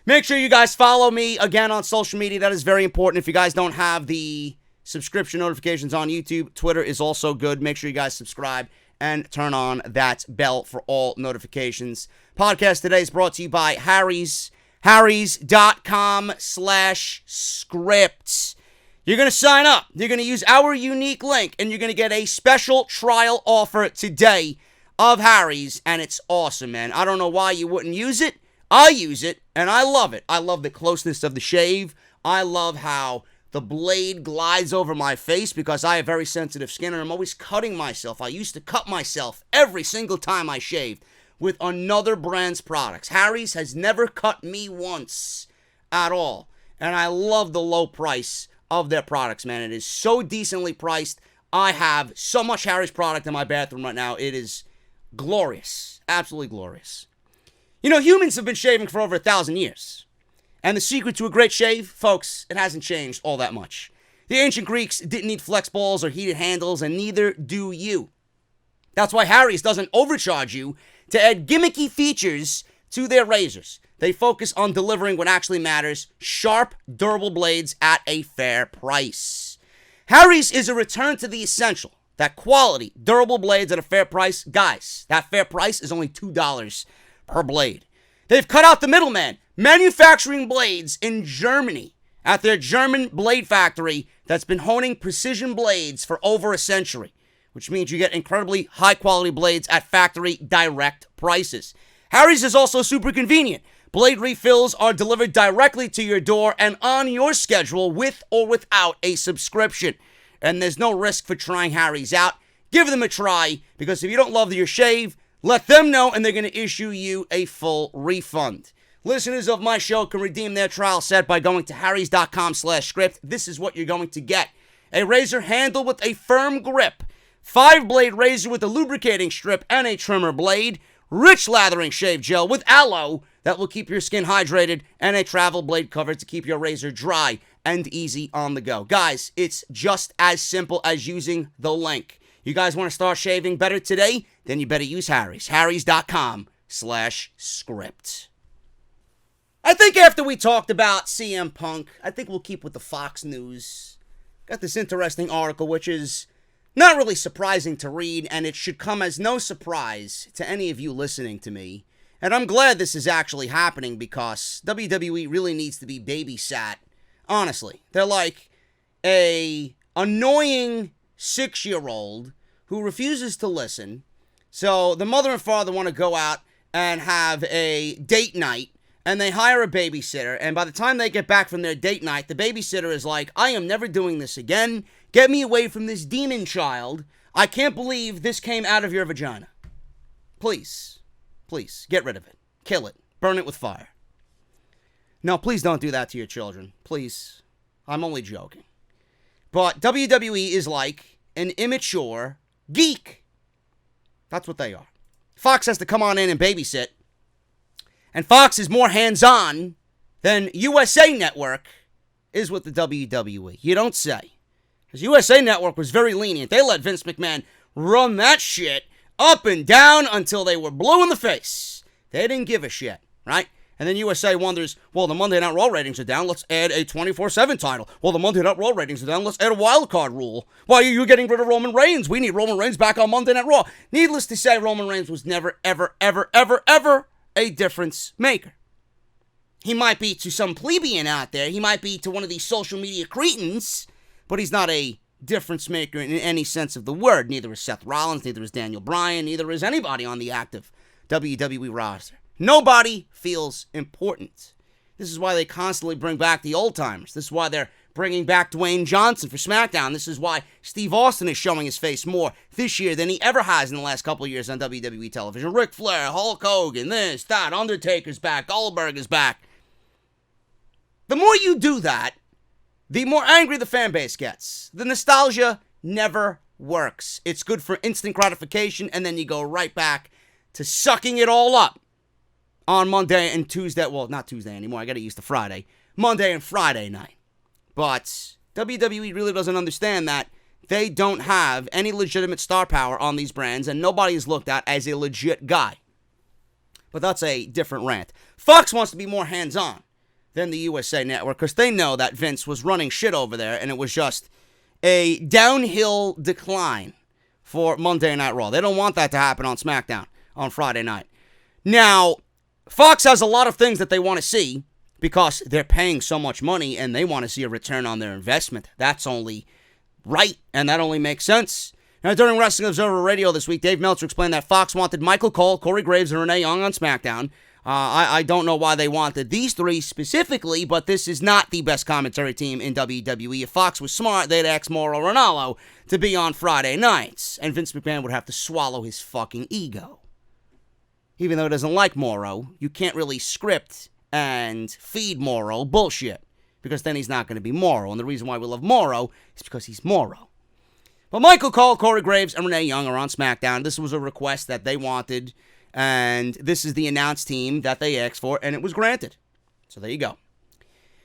Make sure you guys follow me again on social media. That is very important. If you guys don't have the subscription notifications on YouTube, Twitter is also good. Make sure you guys subscribe and turn on that bell for all notifications. Podcast today is brought to you by Harry's. Harrys.com/scripts. You're going to sign up. You're going to use our unique link, and you're going to get a special trial offer today of Harry's, and it's awesome, man. I don't know why you wouldn't use it. I use it, and I love it. I love the closeness of the shave. I love how the blade glides over my face because I have very sensitive skin, and I'm always cutting myself. I used to cut myself every single time I shaved with another brand's products. Harry's has never cut me once at all, and I love the low price of their products, man. It is so decently priced. I have so much Harry's product in my bathroom right now. It is glorious. Absolutely glorious. Humans have been shaving for over 1,000 years. And the secret to a great shave, folks, it hasn't changed all that much. The ancient Greeks didn't need flex balls or heated handles, and neither do you. That's why Harry's doesn't overcharge you to add gimmicky features to their razors. They focus on delivering what actually matters, sharp, durable blades at a fair price. Harry's is a return to the essential. That quality, durable blades at a fair price. Guys, that fair price is only $2 per blade. They've cut out the middleman, manufacturing blades in Germany at their German blade factory that's been honing precision blades for over a century, which means you get incredibly high-quality blades at factory direct prices. Harry's is also super convenient. Blade refills are delivered directly to your door and on your schedule with or without a subscription. And there's no risk for trying Harry's out. Give them a try, because if you don't love your shave, let them know and they're going to issue you a full refund. Listeners of my show can redeem their trial set by going to harrys.com/script. This is what you're going to get. A razor handle with a firm grip, 5-blade razor with a lubricating strip and a trimmer blade, rich lathering shave gel with aloe that will keep your skin hydrated, and a travel blade cover to keep your razor dry and easy on the go. Guys, it's just as simple as using the link. You guys want to start shaving better today? Then you better use Harry's. Harrys.com/script. I think after we talked about CM Punk, I think we'll keep with the Fox News. Got this interesting article, which is not really surprising to read, and it should come as no surprise to any of you listening to me. And I'm glad this is actually happening because WWE really needs to be babysat. Honestly, they're like a annoying 6-year-old who refuses to listen. So the mother and father want to go out and have a date night, and they hire a babysitter. And by the time they get back from their date night, the babysitter is like, I am never doing this again. Get me away from this demon child. I can't believe this came out of your vagina. Please, get rid of it. Kill it. Burn it with fire. No, please don't do that to your children. Please. I'm only joking. But WWE is like an immature geek. That's what they are. Fox has to come on in and babysit. And Fox is more hands-on than USA Network is with the WWE. You don't say. Because USA Network was very lenient. They let Vince McMahon run that shit up and down until they were blue in the face. They didn't give a shit, right? And then USA wonders, well, the Monday Night Raw ratings are down. Let's add a 24/7 title. Well, the Monday Night Raw ratings are down. Let's add a wild card rule. Why are you getting rid of Roman Reigns? We need Roman Reigns back on Monday Night Raw. Needless to say, Roman Reigns was never, ever, ever, ever, ever a difference maker. He might be to some plebeian out there. He might be to one of these social media cretins, but he's not a difference maker in any sense of the word. Neither is Seth Rollins, neither is Daniel Bryan, neither is anybody on the active WWE roster. Nobody feels important. This is why they constantly bring back the old timers. This is why they're bringing back Dwayne Johnson for SmackDown. This is why Steve Austin is showing his face more this year than he ever has in the last couple of years on WWE television. Ric Flair, Hulk Hogan, this, that, Undertaker's back, Goldberg is back. The more you do that, the more angry the fan base gets. The nostalgia never works. It's good for instant gratification, and then you go right back to sucking it all up on Monday and Tuesday. Well, not Tuesday anymore. I got to use the Friday. Monday and Friday night. But WWE really doesn't understand that they don't have any legitimate star power on these brands, and nobody is looked at as a legit guy. But that's a different rant. Fox wants to be more hands-on than the USA Network because they know that Vince was running shit over there, and it was just a downhill decline for Monday Night Raw. They don't want that to happen on SmackDown on Friday night. Now, Fox has a lot of things that they want to see because they're paying so much money and they want to see a return on their investment. That's only right, and that only makes sense. Now, during Wrestling Observer Radio this week, Dave Meltzer explained that Fox wanted Michael Cole, Corey Graves, and Renee Young on SmackDown. I don't know why they wanted these three specifically, but this is not the best commentary team in WWE. If Fox was smart, they'd ask Mauro Ranallo to be on Friday nights, and Vince McMahon would have to swallow his fucking ego. Even though he doesn't like Mauro, you can't really script and feed Mauro bullshit, because then he's not going to be Mauro, and the reason why we love Mauro is because he's Mauro. But Michael Cole, Corey Graves, and Renee Young are on SmackDown. This was a request that they wanted, and this is the announced team that they asked for, and it was granted. So there you go.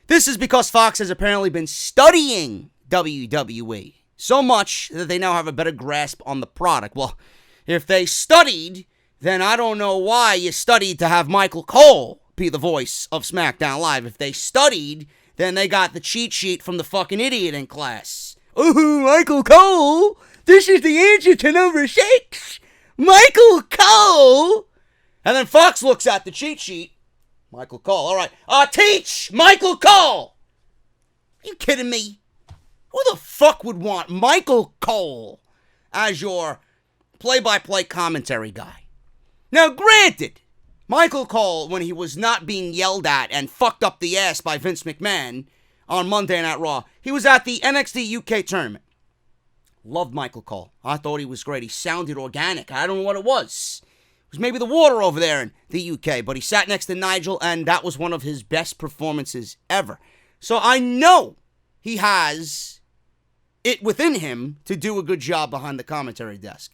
This is because Fox has apparently been studying WWE so much that they now have a better grasp on the product. Well, if they studied, then I don't know why you studied to have Michael Cole be the voice of SmackDown Live. If they studied, then they got the cheat sheet from the fucking idiot in class. Ooh, Michael Cole, this is the answer to number 6. Michael Cole. And then Fox looks at the cheat sheet. Michael Cole. All right. Teach Michael Cole. Are you kidding me? Who the fuck would want Michael Cole as your play-by-play commentary guy? Now, granted, Michael Cole, when he was not being yelled at and fucked up the ass by Vince McMahon on Monday Night Raw, he was at the NXT UK tournament. Loved Michael Cole. I thought he was great. He sounded organic. I don't know what it was. It was maybe the water over there in the UK, but he sat next to Nigel, and that was one of his best performances ever. So I know he has it within him to do a good job behind the commentary desk.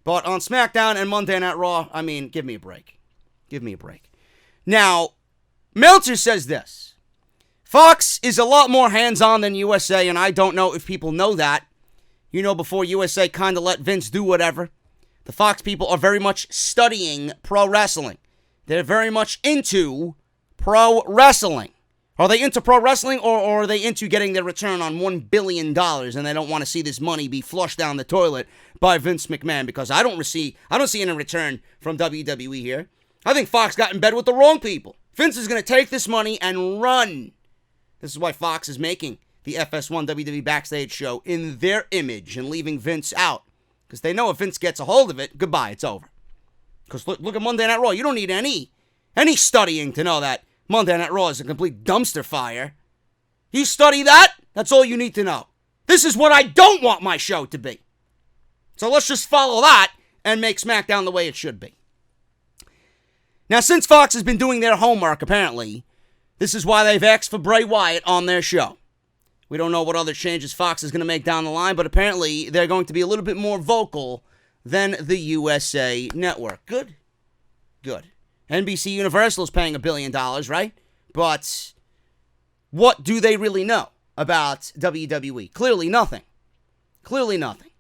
But on SmackDown and Monday Night Raw, I mean, give me a break. Give me a break. Now, Meltzer says this. Fox is a lot more hands-on than USA, and I don't know if people know that. You know, before USA kind of let Vince do whatever, the Fox people are very much studying pro wrestling. They're very much into pro wrestling. Are they into pro wrestling, or are they into getting their return on $1 billion, and they don't want to see this money be flushed down the toilet by Vince McMahon? Because I don't see any return from WWE here. I think Fox got in bed with the wrong people. Vince is going to take this money and run. This is why Fox is making the FS1 WWE Backstage show in their image and leaving Vince out. Because they know if Vince gets a hold of it, goodbye, it's over. Because look at Monday Night Raw. You don't need any studying to know that Monday Night Raw is a complete dumpster fire. You study that, that's all you need to know. This is what I don't want my show to be. So let's just follow that and make SmackDown the way it should be. Now, since Fox has been doing their homework, apparently, this is why they've asked for Bray Wyatt on their show. We don't know what other changes Fox is going to make down the line, but apparently they're going to be a little bit more vocal than the USA Network. Good. Good. NBC Universal is paying $1 billion, right? But what do they really know about WWE? Clearly nothing. Clearly nothing.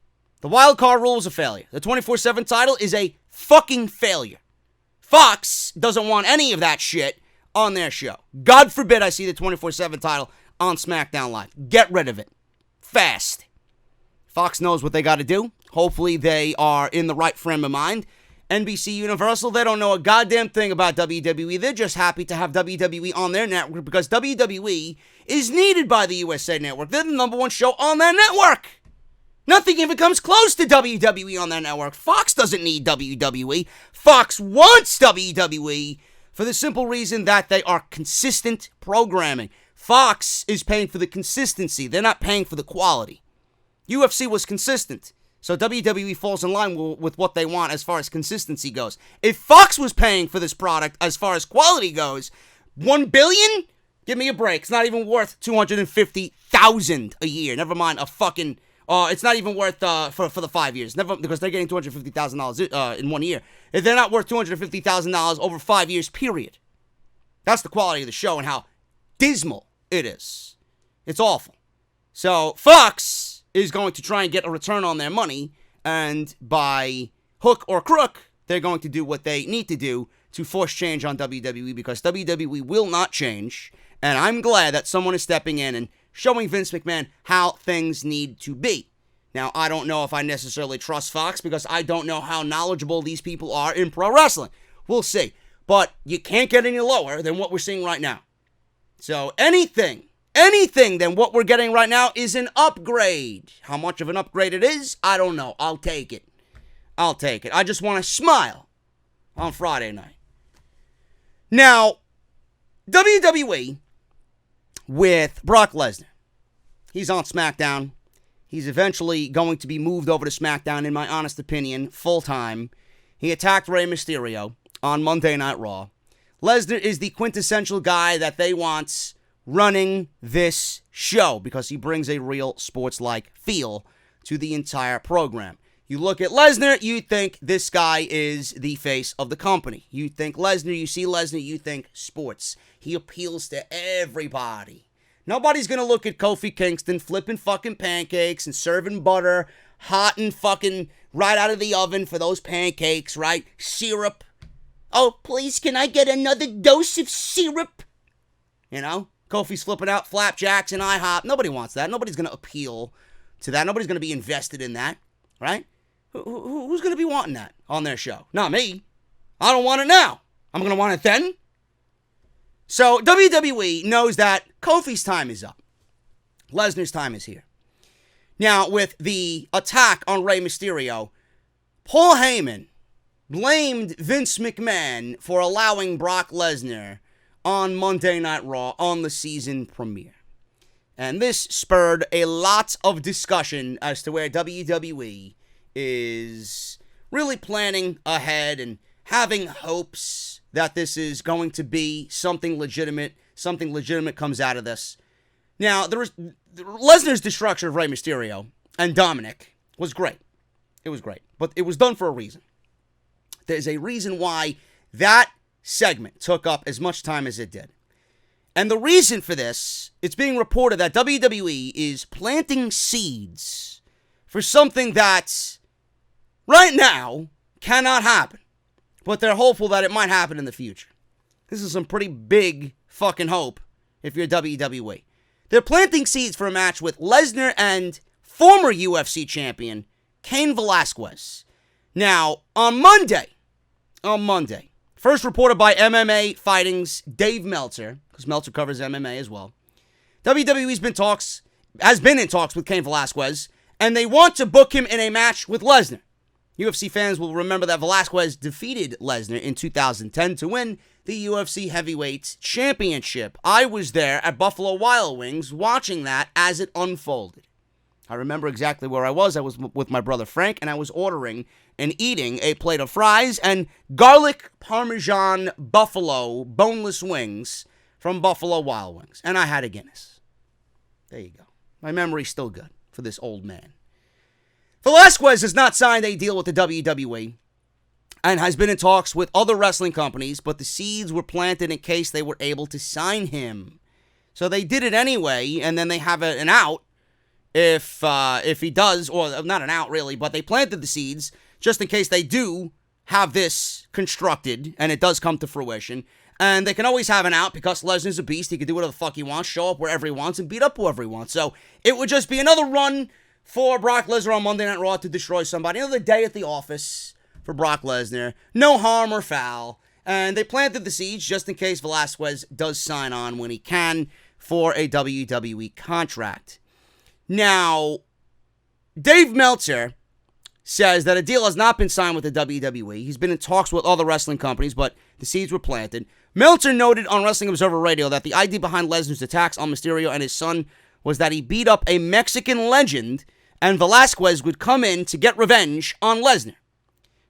The wild card rule is a failure. The 24/7 title is a fucking failure. Fox doesn't want any of that shit on their show. God forbid I see the 24/7 title on SmackDown Live. Get rid of it. Fast. Fox knows what they got to do. Hopefully they are in the right frame of mind. NBC Universal, they don't know a goddamn thing about WWE. They're just happy to have WWE on their network because WWE is needed by the USA Network. They're the number one show on their network. Nothing even comes close to WWE on their network. Fox doesn't need WWE. Fox wants WWE for the simple reason that they are consistent programming. Fox is paying for the consistency. They're not paying for the quality. UFC was consistent. So WWE falls in line with what they want as far as consistency goes. If Fox was paying for this product as far as quality goes, $1 billion? Give me a break. It's not even worth $250,000 a year. Never mind a fucking. It's not even worth for the 5 years. Never, because they're getting $250,000 in 1 year. If they're not worth $250,000 over 5 years, period. That's the quality of the show and how dismal it is. It's awful. So Fox is going to try and get a return on their money, and by hook or crook, they're going to do what they need to do to force change on WWE, because WWE will not change, and I'm glad that someone is stepping in and showing Vince McMahon how things need to be. Now, I don't know if I necessarily trust Fox, because I don't know how knowledgeable these people are in pro wrestling. We'll see. But you can't get any lower than what we're seeing right now. So anything than what we're getting right now is an upgrade. How much of an upgrade it is, I don't know. I'll take it. I just want to smile on Friday night. Now, WWE with Brock Lesnar. He's on SmackDown. He's eventually going to be moved over to SmackDown, in my honest opinion, full-time. He attacked Rey Mysterio on Monday Night Raw. Lesnar is the quintessential guy that they want running this show because he brings a real sports-like feel to the entire program. You look at Lesnar, you think this guy is the face of the company. You think Lesnar, you see Lesnar, you think sports. He appeals to everybody. Nobody's going to look at Kofi Kingston flipping fucking pancakes and serving butter hot and fucking right out of the oven for those pancakes, right? Syrup. Oh, please, can I get another dose of syrup? You know? Kofi's flipping out flapjacks and IHOP. Nobody wants that. Nobody's going to appeal to that. Nobody's going to be invested in that, right? Who's going to be wanting that on their show? Not me. I don't want it now. I'm going to want it then. So WWE knows that Kofi's time is up. Lesnar's time is here. Now, with the attack on Rey Mysterio, Paul Heyman blamed Vince McMahon for allowing Brock Lesnar on Monday Night Raw on the season premiere. And this spurred a lot of discussion as to where WWE is really planning ahead and having hopes that this is going to be something legitimate comes out of this. Now, Lesnar's destruction of Rey Mysterio and Dominic was great. It was great. But it was done for a reason. There's a reason why that segment took up as much time as it did. And the reason for this, it's being reported that WWE is planting seeds for something that right now cannot happen. But they're hopeful that it might happen in the future. This is some pretty big fucking hope if you're WWE. They're planting seeds for a match with Lesnar and former UFC champion Cain Velasquez. Now, on Monday, first reported by MMA Fighting's Dave Meltzer, because Meltzer covers MMA as well, has been in talks with Cain Velasquez, and they want to book him in a match with Lesnar. UFC fans will remember that Velasquez defeated Lesnar in 2010 to win the UFC Heavyweight Championship. I was there at Buffalo Wild Wings watching that as it unfolded. I remember exactly where I was. I was with my brother Frank, and I was ordering and eating a plate of fries and garlic parmesan buffalo boneless wings from Buffalo Wild Wings. And I had a Guinness. There you go. My memory's still good for this old man. Velasquez has not signed a deal with the WWE. and has been in talks with other wrestling companies, but the seeds were planted in case they were able to sign him. So they did it anyway, and then they have an out if he does, or not an out really, but they planted the seeds just in case they do have this constructed and it does come to fruition. And they can always have an out because Lesnar's a beast. He can do whatever the fuck he wants, show up wherever he wants, and beat up whoever he wants. So it would just be another run for Brock Lesnar on Monday Night Raw to destroy somebody. Another day at the office for Brock Lesnar. No harm or foul. And they planted the seeds just in case Velasquez does sign on when he can for a WWE contract. Now, Dave Meltzer says that a deal has not been signed with the WWE. He's been in talks with other wrestling companies, but the seeds were planted. Meltzer noted on Wrestling Observer Radio that the idea behind Lesnar's attacks on Mysterio and his son was that he beat up a Mexican legend and Velasquez would come in to get revenge on Lesnar.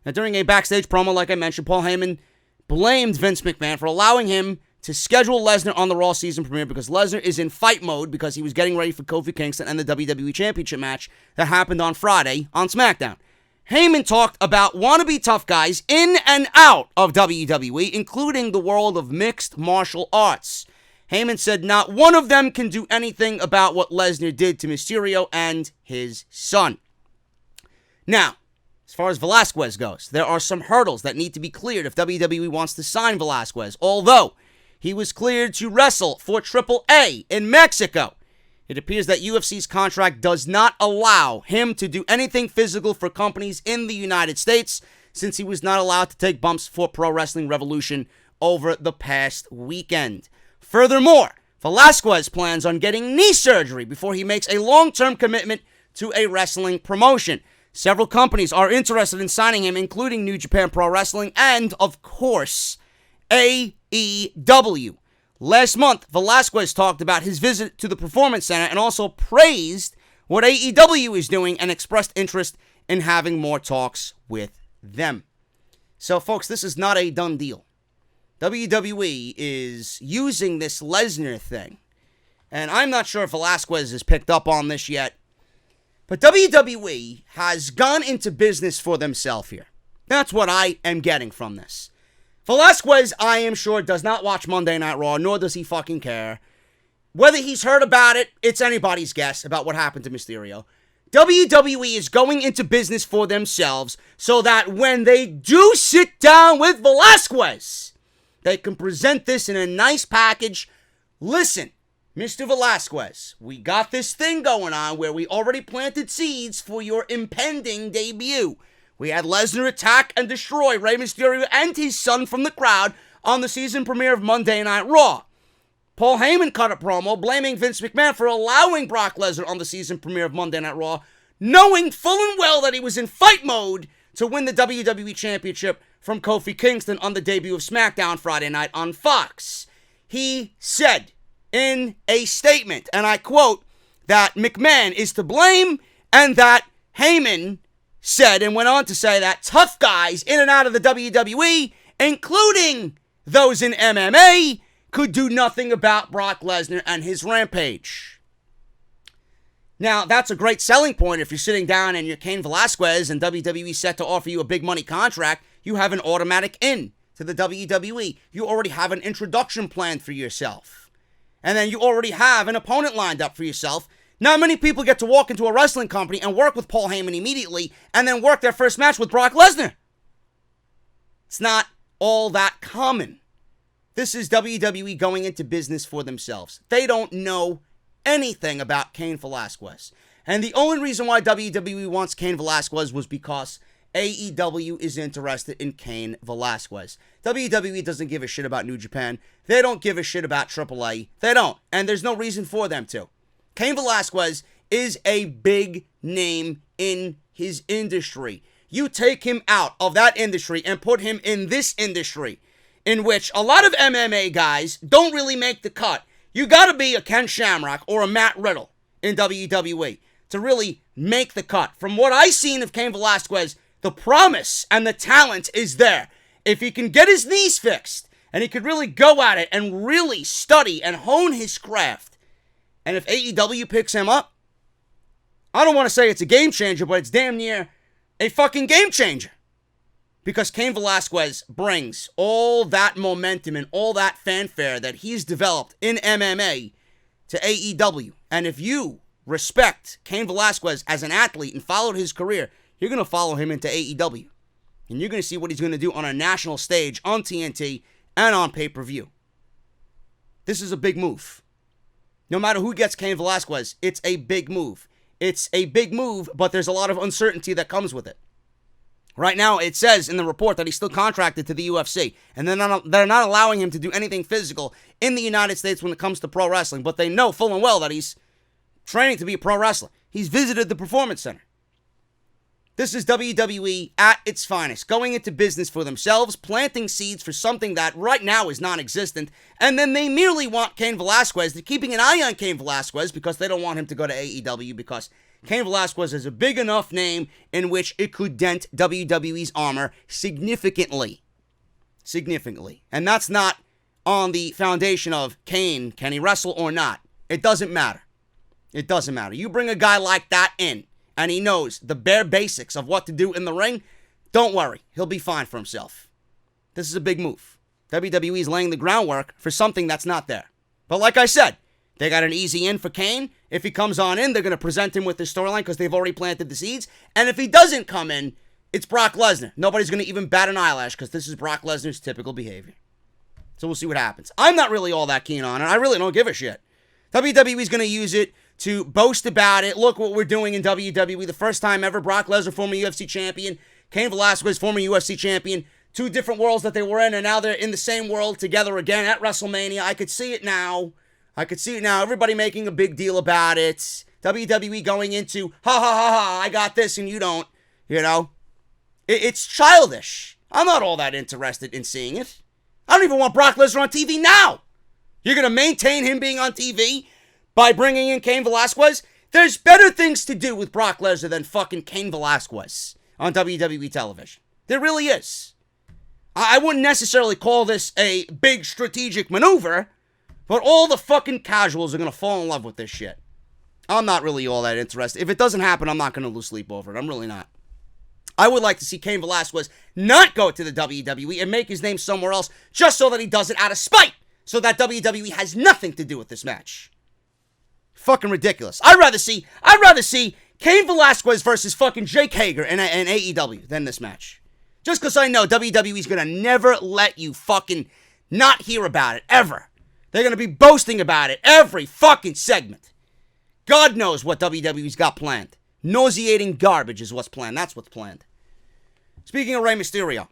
Now, during a backstage promo, like I mentioned, Paul Heyman blamed Vince McMahon for allowing him to schedule Lesnar on the Raw season premiere because Lesnar is in fight mode because he was getting ready for Kofi Kingston and the WWE Championship match that happened on Friday on SmackDown. Heyman talked about wannabe tough guys in and out of WWE, including the world of mixed martial arts. Heyman said not one of them can do anything about what Lesnar did to Mysterio and his son. Now, as far as Velasquez goes, there are some hurdles that need to be cleared if WWE wants to sign Velasquez, although he was cleared to wrestle for AAA in Mexico. It appears that UFC's contract does not allow him to do anything physical for companies in the United States, since he was not allowed to take bumps for Pro Wrestling Revolution over the past weekend. Furthermore, Velasquez plans on getting knee surgery before he makes a long-term commitment to a wrestling promotion. Several companies are interested in signing him, including New Japan Pro Wrestling and, of course, AEW. Last month, Velasquez talked about his visit to the Performance Center and also praised what AEW is doing and expressed interest in having more talks with them. So, folks, this is not a done deal. WWE is using this Lesnar thing, and I'm not sure if Velasquez has picked up on this yet, but WWE has gone into business for themselves here. That's what I am getting from this. Velasquez, I am sure, does not watch Monday Night Raw, nor does he fucking care. Whether he's heard about it, it's anybody's guess about what happened to Mysterio. WWE is going into business for themselves so that when they do sit down with Velasquez, they can present this in a nice package. Listen, Mr. Velasquez, we got this thing going on where we already planted seeds for your impending debut. We had Lesnar attack and destroy Rey Mysterio and his son from the crowd on the season premiere of Monday Night Raw. Paul Heyman cut a promo blaming Vince McMahon for allowing Brock Lesnar on the season premiere of Monday Night Raw, knowing full and well that he was in fight mode to win the WWE Championship from Kofi Kingston on the debut of SmackDown Friday night on Fox. He said in a statement, and I quote, that McMahon is to blame and that Heyman said and went on to say that tough guys in and out of the WWE, including those in MMA, could do nothing about Brock Lesnar and his rampage. Now, that's a great selling point if you're sitting down and you're Cain Velasquez and WWE set to offer you a big money contract. You have an automatic in to the WWE. You already have an introduction planned for yourself. And then you already have an opponent lined up for yourself. Not many people get to walk into a wrestling company and work with Paul Heyman immediately and then work their first match with Brock Lesnar. It's not all that common. This is WWE going into business for themselves. They don't know anything about Cain Velasquez. And the only reason why WWE wants Cain Velasquez was because AEW is interested in Cain Velasquez. WWE doesn't give a shit about New Japan. They don't give a shit about AAA. They don't. And there's no reason for them to. Cain Velasquez is a big name in his industry. You take him out of that industry and put him in this industry, in which a lot of MMA guys don't really make the cut. You gotta be a Ken Shamrock or a Matt Riddle in WWE to really make the cut. From what I've seen of Cain Velasquez, the promise and the talent is there. If he can get his knees fixed, and he could really go at it and really study and hone his craft, and if AEW picks him up, I don't want to say it's a game changer, but it's damn near a fucking game changer. Because Cain Velasquez brings all that momentum and all that fanfare that he's developed in MMA to AEW. And if you respect Cain Velasquez as an athlete and followed his career, you're going to follow him into AEW. And you're going to see what he's going to do on a national stage, on TNT, and on pay-per-view. This is a big move. No matter who gets Cain Velasquez, it's a big move. It's a big move, but there's a lot of uncertainty that comes with it. Right now, it says in the report that he's still contracted to the UFC, and they're not allowing him to do anything physical in the United States when it comes to pro wrestling, but they know full and well that he's training to be a pro wrestler. He's visited the Performance Center. This is WWE at its finest, going into business for themselves, planting seeds for something that right now is non-existent, and then they merely want Cain Velasquez. They're keeping an eye on Cain Velasquez because they don't want him to go to AEW because Cain Velasquez is a big enough name in which it could dent WWE's armor significantly. Significantly. And that's not on the foundation of Cain, can he wrestle or not? It doesn't matter. It doesn't matter. You bring a guy like that in, and he knows the bare basics of what to do in the ring, don't worry. He'll be fine for himself. This is a big move. WWE is laying the groundwork for something that's not there. But like I said, they got an easy in for Cain. If he comes on in, they're going to present him with this storyline because they've already planted the seeds. And if he doesn't come in, it's Brock Lesnar. Nobody's going to even bat an eyelash because this is Brock Lesnar's typical behavior. So we'll see what happens. I'm not really all that keen on it. I really don't give a shit. WWE's going to use it to boast about it. Look what we're doing in WWE. The first time ever, Brock Lesnar, former UFC champion. Cain Velasquez, former UFC champion. Two different worlds that they were in, and now they're in the same world together again at WrestleMania. I could see it now. Everybody making a big deal about it. WWE going into, ha ha ha ha, I got this and you don't. You know? It's childish. I'm not all that interested in seeing it. I don't even want Brock Lesnar on TV now. You're going to maintain him being on TV by bringing in Cain Velasquez? There's better things to do with Brock Lesnar than fucking Cain Velasquez on WWE television. There really is. I wouldn't necessarily call this a big strategic maneuver, but all the fucking casuals are going to fall in love with this shit. I'm not really all that interested. If it doesn't happen, I'm not going to lose sleep over it. I'm really not. I would like to see Cain Velasquez not go to the WWE and make his name somewhere else just so that he does it out of spite, so that WWE has nothing to do with this match. Fucking ridiculous. I'd rather see Cain Velasquez versus fucking Jake Hager in AEW than this match. Just because I know WWE's going to never let you fucking not hear about it, ever. They're going to be boasting about it every fucking segment. God knows what WWE's got planned. Nauseating garbage is what's planned. That's what's planned. Speaking of Rey Mysterio,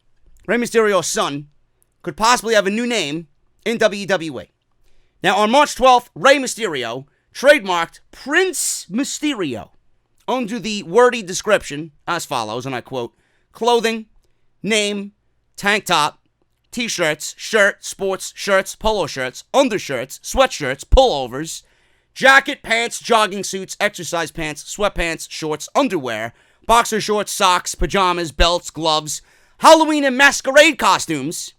Rey Mysterio's son could possibly have a new name in WWE. Now, on March 12th, Rey Mysterio trademarked Prince Mysterio under the wordy description as follows, and I quote, clothing, name, tank top, t-shirts, shirt, sports shirts, polo shirts, undershirts, sweatshirts, pullovers, jacket, pants, jogging suits, exercise pants, sweatpants, shorts, underwear, boxer shorts, socks, pajamas, belts, gloves, Halloween and masquerade costumes,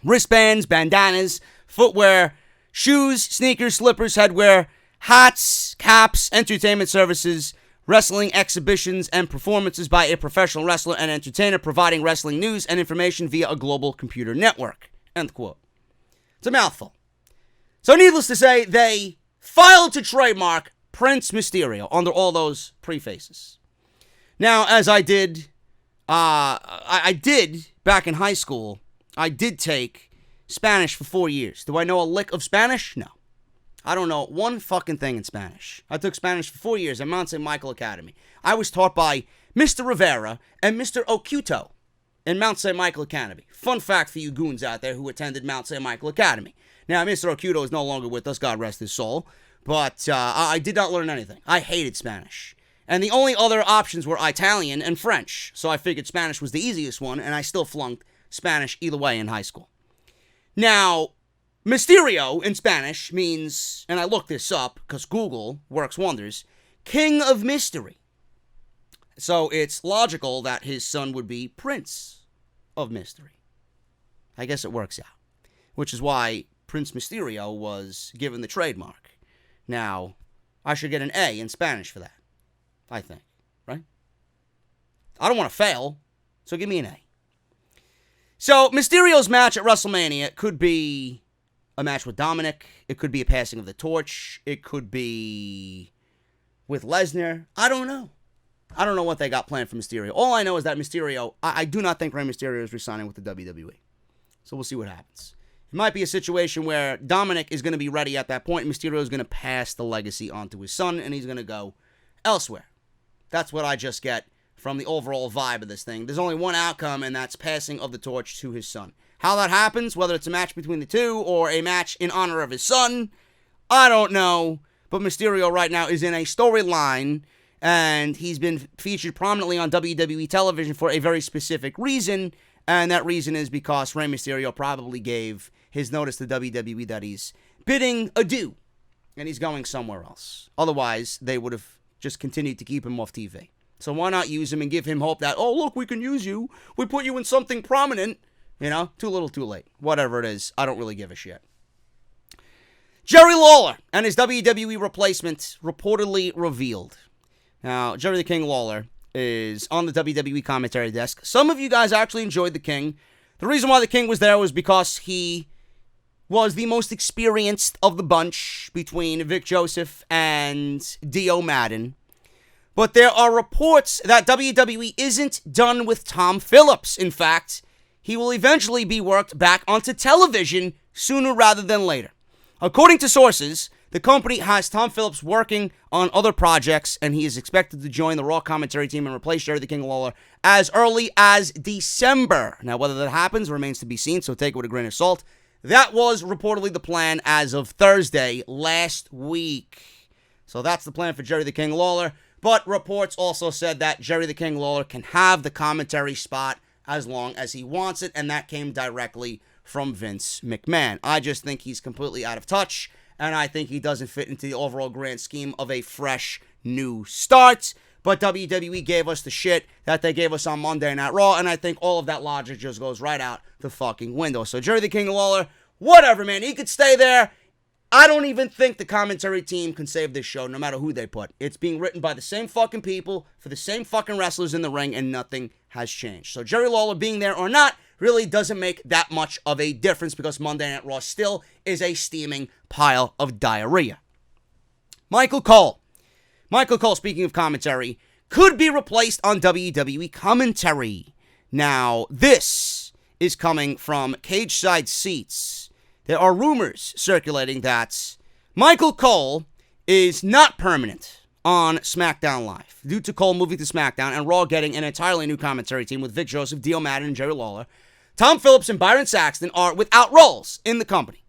wristbands, bandanas, footwear, shoes, sneakers, slippers, headwear, hats, caps, entertainment services, wrestling exhibitions, and performances by a professional wrestler and entertainer providing wrestling news and information via a global computer network. End quote. It's a mouthful. So needless to say, they filed to trademark Prince Mysterio under all those prefaces. Now, as I did back in high school, I did take Spanish for 4 years. Do I know a lick of Spanish? No. I don't know one fucking thing in Spanish. I took Spanish for 4 years at Mount St. Michael Academy. I was taught by Mr. Rivera and Mr. Ocuto in Mount St. Michael Academy. Fun fact for you goons out there who attended Mount St. Michael Academy. Now, Mr. Ocuto is no longer with us, God rest his soul, but I did not learn anything. I hated Spanish. And the only other options were Italian and French, so I figured Spanish was the easiest one, and I still flunked Spanish either way in high school. Now, Mysterio in Spanish means, and I looked this up because Google works wonders, King of Mystery. So it's logical that his son would be Prince of Mystery. I guess it works out. Which is why Prince Mysterio was given the trademark. Now, I should get an A in Spanish for that. I think. Right? I don't want to fail, so give me an A. So, Mysterio's match at WrestleMania could be a match with Dominic. It could be a passing of the torch. It could be with Lesnar. I don't know. I don't know what they got planned for Mysterio. All I know is that Mysterio, I do not think Rey Mysterio is re-signing with the WWE. So we'll see what happens. It might be a situation where Dominic is going to be ready at that point, and Mysterio is going to pass the legacy on to his son, and he's going to go elsewhere. That's what I just get from the overall vibe of this thing. There's only one outcome, and that's passing of the torch to his son. How that happens, whether it's a match between the two or a match in honor of his son, I don't know. But Mysterio right now is in a storyline, and he's been featured prominently on WWE television for a very specific reason, and that reason is because Rey Mysterio probably gave his notice to WWE that he's bidding adieu, and he's going somewhere else. Otherwise, they would have just continued to keep him off TV. So why not use him and give him hope that, oh, look, we can use you. We put you in something prominent. You know, too little, too late. Whatever it is, I don't really give a shit. Jerry Lawler and his WWE replacement reportedly revealed. Now, Jerry the King Lawler is on the WWE commentary desk. Some of you guys actually enjoyed the King. The reason why the King was there was because he was the most experienced of the bunch between Vic Joseph and Dio Madden. But there are reports that WWE isn't done with Tom Phillips. In fact, he will eventually be worked back onto television sooner rather than later. According to sources, the company has Tom Phillips working on other projects, and he is expected to join the Raw commentary team and replace Jerry the King Lawler as early as December. Now, whether that happens remains to be seen, so take it with a grain of salt. That was reportedly the plan as of Thursday last week. So that's the plan for Jerry the King Lawler. But reports also said that Jerry the King Lawler can have the commentary spot as long as he wants it, and that came directly from Vince McMahon. I just think he's completely out of touch, and I think he doesn't fit into the overall grand scheme of a fresh new start. But WWE gave us the shit that they gave us on Monday Night Raw, and I think all of that logic just goes right out the fucking window. So Jerry the King Lawler, whatever, man. He could stay there. I don't even think the commentary team can save this show, no matter who they put. It's being written by the same fucking people, for the same fucking wrestlers in the ring, and nothing has changed. So Jerry Lawler being there or not really doesn't make that much of a difference, because Monday Night Raw still is a steaming pile of diarrhea. Michael Cole, speaking of commentary, could be replaced on WWE commentary. Now, this is coming from Cage Side Seats. There are rumors circulating that Michael Cole is not permanent on SmackDown Live due to Cole moving to SmackDown and Raw getting an entirely new commentary team with Vic Joseph, Dio Madden, and Jerry Lawler. Tom Phillips and Byron Saxton are without roles in the company.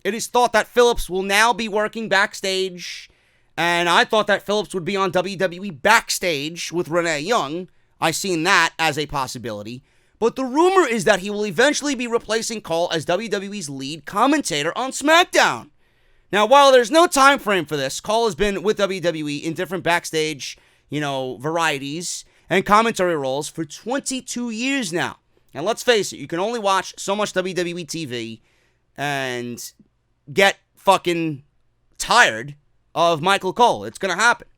It is thought that Phillips will now be working backstage, and I thought that Phillips would be on WWE Backstage with Renee Young. I seen that as a possibility. But the rumor is that he will eventually be replacing Cole as WWE's lead commentator on SmackDown. Now, while there's no time frame for this, Cole has been with WWE in different backstage, varieties and commentary roles for 22 years now. And let's face it, you can only watch so much WWE TV and get fucking tired of Michael Cole. It's going to happen.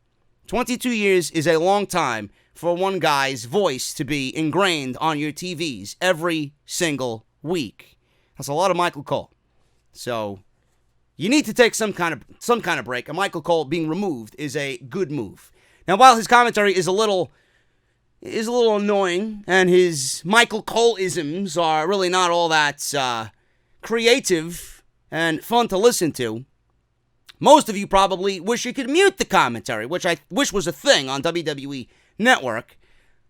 22 years is a long time for one guy's voice to be ingrained on your TVs every single week. That's a lot of Michael Cole. So you need to take some kind of break, and Michael Cole being removed is a good move. Now, while his commentary is a little annoying, and his Michael Cole-isms are really not all that creative and fun to listen to, most of you probably wish you could mute the commentary, which I wish was a thing on WWE Network.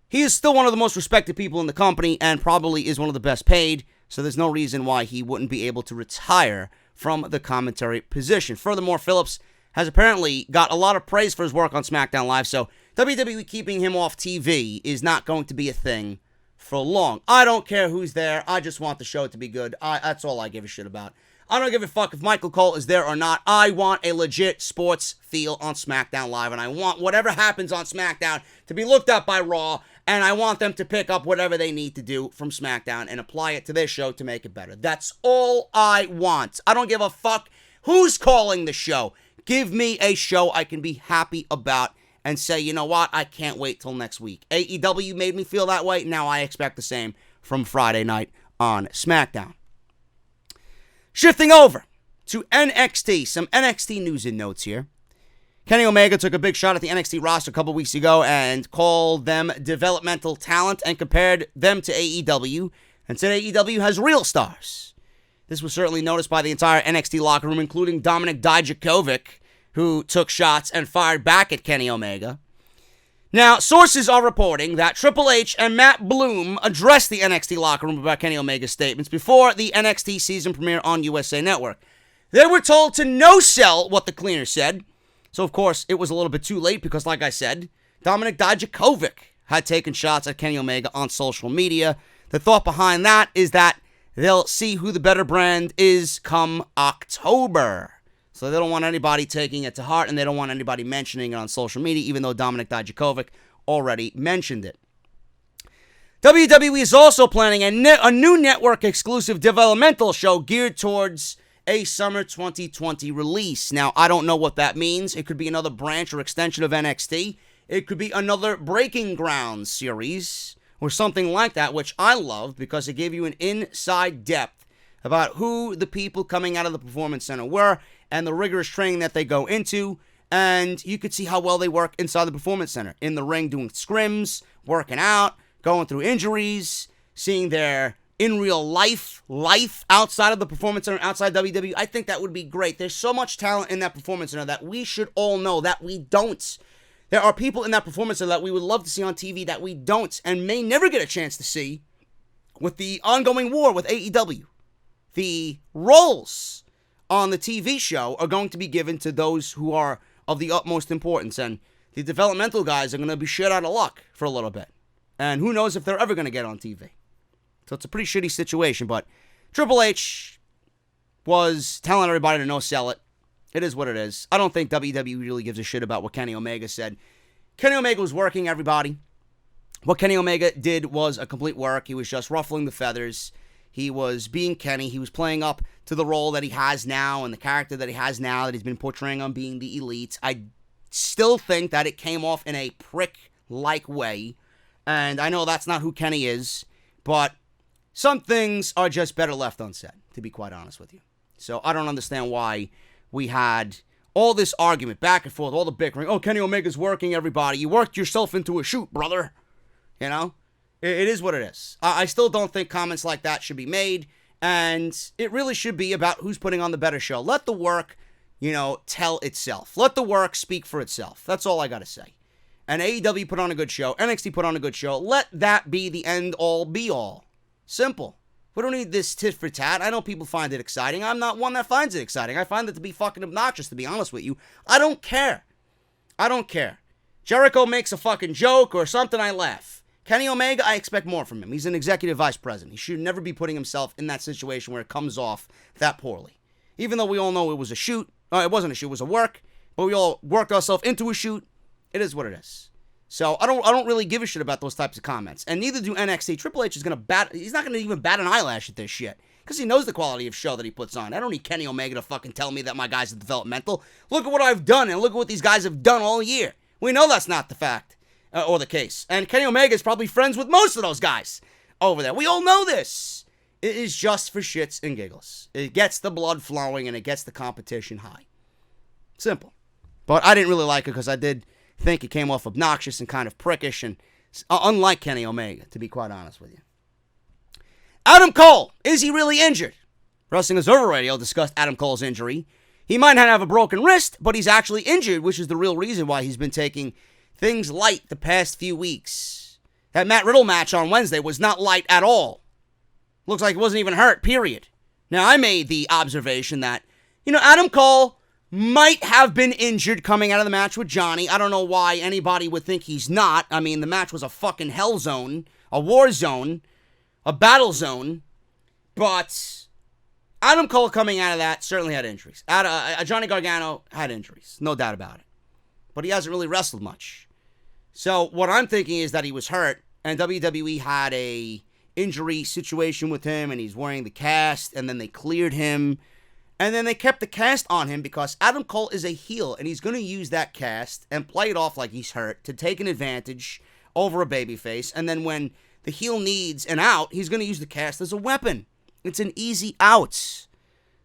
He is still one of the most respected people in the company and probably is one of the best paid, so there's no reason why he wouldn't be able to retire from the commentary position. Furthermore, Phillips has apparently got a lot of praise for his work on SmackDown Live, so WWE keeping him off TV is not going to be a thing for long. I don't care who's there. I just want the show to be good. That's all I give a shit about. I don't give a fuck if Michael Cole is there or not. I want a legit sports feel on SmackDown Live, and I want whatever happens on SmackDown to be looked at by Raw, and I want them to pick up whatever they need to do from SmackDown and apply it to their show to make it better. That's all I want. I don't give a fuck who's calling the show. Give me a show I can be happy about and say, you know what, I can't wait till next week. AEW made me feel that way. Now I expect the same from Friday night on SmackDown. Shifting over to NXT, some NXT news and notes here. Kenny Omega took a big shot at the NXT roster a couple weeks ago and called them developmental talent and compared them to AEW and said AEW has real stars. This was certainly noticed by the entire NXT locker room, including Dominick Mysterio, who took shots and fired back at Kenny Omega. Now, sources are reporting that Triple H and Matt Bloom addressed the NXT locker room about Kenny Omega's statements before the NXT season premiere on USA Network. They were told to no-sell what the cleaner said. So, of course, it was a little bit too late because, like I said, Dominick Mysterio had taken shots at Kenny Omega on social media. The thought behind that is that they'll see who the better brand is come October. So they don't want anybody taking it to heart, and they don't want anybody mentioning it on social media, even though Dominick Mysterio already mentioned it. WWE is also planning a new network-exclusive developmental show geared towards a summer 2020 release. Now, I don't know what that means. It could be another branch or extension of NXT. It could be another Breaking Ground series or something like that, which I love because it gave you an inside depth about who the people coming out of the Performance Center were and the rigorous training that they go into, and you could see how well they work inside the Performance Center, in the ring doing scrims, working out, going through injuries, seeing their in real life outside of the Performance Center, outside WWE. I think that would be great. There's so much talent in that Performance Center that we should all know that we don't. There are people in that Performance Center that we would love to see on TV that we don't and may never get a chance to see with the ongoing war with AEW. The roles on the TV show are going to be given to those who are of the utmost importance, and the developmental guys are going to be shit out of luck for a little bit. And who knows if they're ever going to get on TV. So it's a pretty shitty situation, but Triple H was telling everybody to no sell it. It is what it is. I don't think WWE really gives a shit about what Kenny Omega said. Kenny Omega was working everybody. What Kenny Omega did was a complete work. He was just ruffling the feathers. He was being Kenny. He was playing up to the role that he has now and the character that he has now that he's been portraying on being the elite. I still think that it came off in a prick-like way. And I know that's not who Kenny is, but some things are just better left unsaid, to be quite honest with you. So I don't understand why we had all this argument back and forth, all the bickering. Oh, Kenny Omega's working everybody. You worked yourself into a shoot, brother. You know? It is what it is. I still don't think comments like that should be made, and it really should be about who's putting on the better show. Let the work, tell itself. Let the work speak for itself. That's all I got to say. And AEW put on a good show. NXT put on a good show. Let that be the end-all, be-all. Simple. We don't need this tit for tat. I know people find it exciting. I'm not one that finds it exciting. I find it to be fucking obnoxious, to be honest with you. I don't care. Jericho makes a fucking joke or something, I laugh. Kenny Omega, I expect more from him. He's an executive vice president. He should never be putting himself in that situation where it comes off that poorly. Even though we all know it was a shoot. It wasn't a shoot, it was a work. But we all worked ourselves into a shoot. It is what it is. So I don't really give a shit about those types of comments. And neither do NXT. Triple H is going to he's not going to even bat an eyelash at this shit. Because he knows the quality of show that he puts on. I don't need Kenny Omega to fucking tell me that my guys are developmental. Look at what I've done and look at what these guys have done all year. We know that's not the fact. Or the case. And Kenny Omega is probably friends with most of those guys over there. We all know this. It is just for shits and giggles. It gets the blood flowing and it gets the competition high. Simple. But I didn't really like it because I did think it came off obnoxious and kind of prickish and unlike Kenny Omega, to be quite honest with you. Adam Cole. Is he really injured? Wrestling Observer Radio discussed Adam Cole's injury. He might not have a broken wrist, but he's actually injured, which is the real reason why he's been taking things light the past few weeks. That Matt Riddle match on Wednesday was not light at all. Looks like he wasn't even hurt, period. Now, I made the observation that, Adam Cole might have been injured coming out of the match with Johnny. I don't know why anybody would think he's not. I mean, the match was a fucking hell zone, a war zone, a battle zone. But Adam Cole coming out of that certainly had injuries. Johnny Gargano had injuries, no doubt about it. But he hasn't really wrestled much. So what I'm thinking is that he was hurt, and WWE had a injury situation with him, and he's wearing the cast, and then they cleared him, and then they kept the cast on him because Adam Cole is a heel, and he's going to use that cast and play it off like he's hurt to take an advantage over a babyface, and then when the heel needs an out, he's going to use the cast as a weapon. It's an easy out.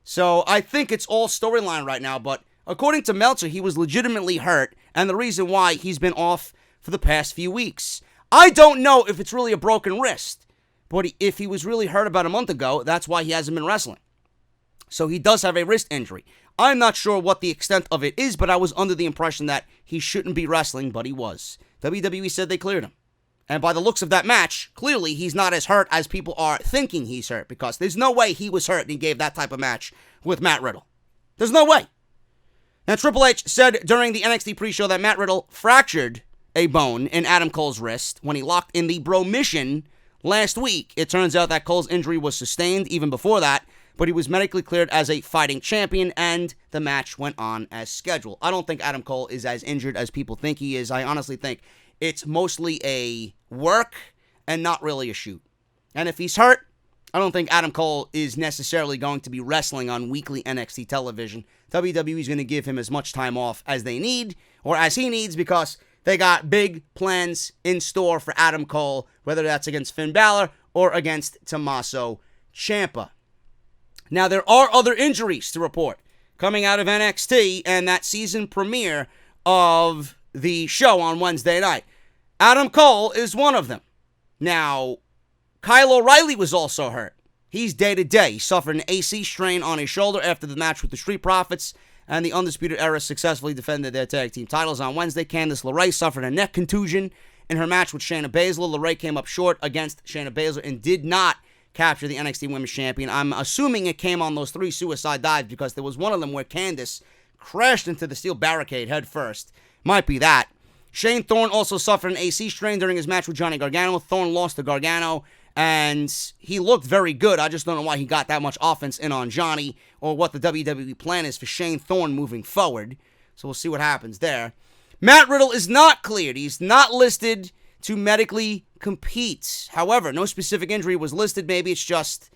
So I think it's all storyline right now, but according to Meltzer, he was legitimately hurt, and the reason why he's been off for the past few weeks. I don't know if it's really a broken wrist, but if he was really hurt about a month ago, that's why he hasn't been wrestling. So he does have a wrist injury. I'm not sure what the extent of it is, but I was under the impression that he shouldn't be wrestling, but he was. WWE said they cleared him. And by the looks of that match, clearly he's not as hurt as people are thinking he's hurt, because there's no way he was hurt and he gave that type of match with Matt Riddle. There's no way. Now, Triple H said during the NXT pre-show that Matt Riddle fractured a bone in Adam Cole's wrist when he locked in the Bro Mission last week. It turns out that Cole's injury was sustained even before that, but he was medically cleared as a fighting champion, and the match went on as scheduled. I don't think Adam Cole is as injured as people think he is. I honestly think it's mostly a work and not really a shoot. And if he's hurt, I don't think Adam Cole is necessarily going to be wrestling on weekly NXT television. WWE is going to give him as much time off as they need, or as he needs, because they got big plans in store for Adam Cole, whether that's against Finn Balor or against Tommaso Ciampa. Now, there are other injuries to report coming out of NXT and that season premiere of the show on Wednesday night. Adam Cole is one of them. Now, Kyle O'Reilly was also hurt. He's day-to-day. He suffered an AC strain on his shoulder after the match with the Street Profits, and the Undisputed Era successfully defended their tag team titles on Wednesday. Candice LeRae suffered a neck contusion in her match with Shayna Baszler. LeRae came up short against Shayna Baszler and did not capture the NXT Women's Champion. I'm assuming it came on those 3 suicide dives, because there was one of them where Candice crashed into the steel barricade head first. Might be that. Shane Thorne also suffered an AC strain during his match with Johnny Gargano. Thorne lost to Gargano, and he looked very good. I just don't know why he got that much offense in on Johnny, or what the WWE plan is for Shane Thorne moving forward. So we'll see what happens there. Matt Riddle is not cleared. He's not listed to medically compete. However, no specific injury was listed. Maybe it's just,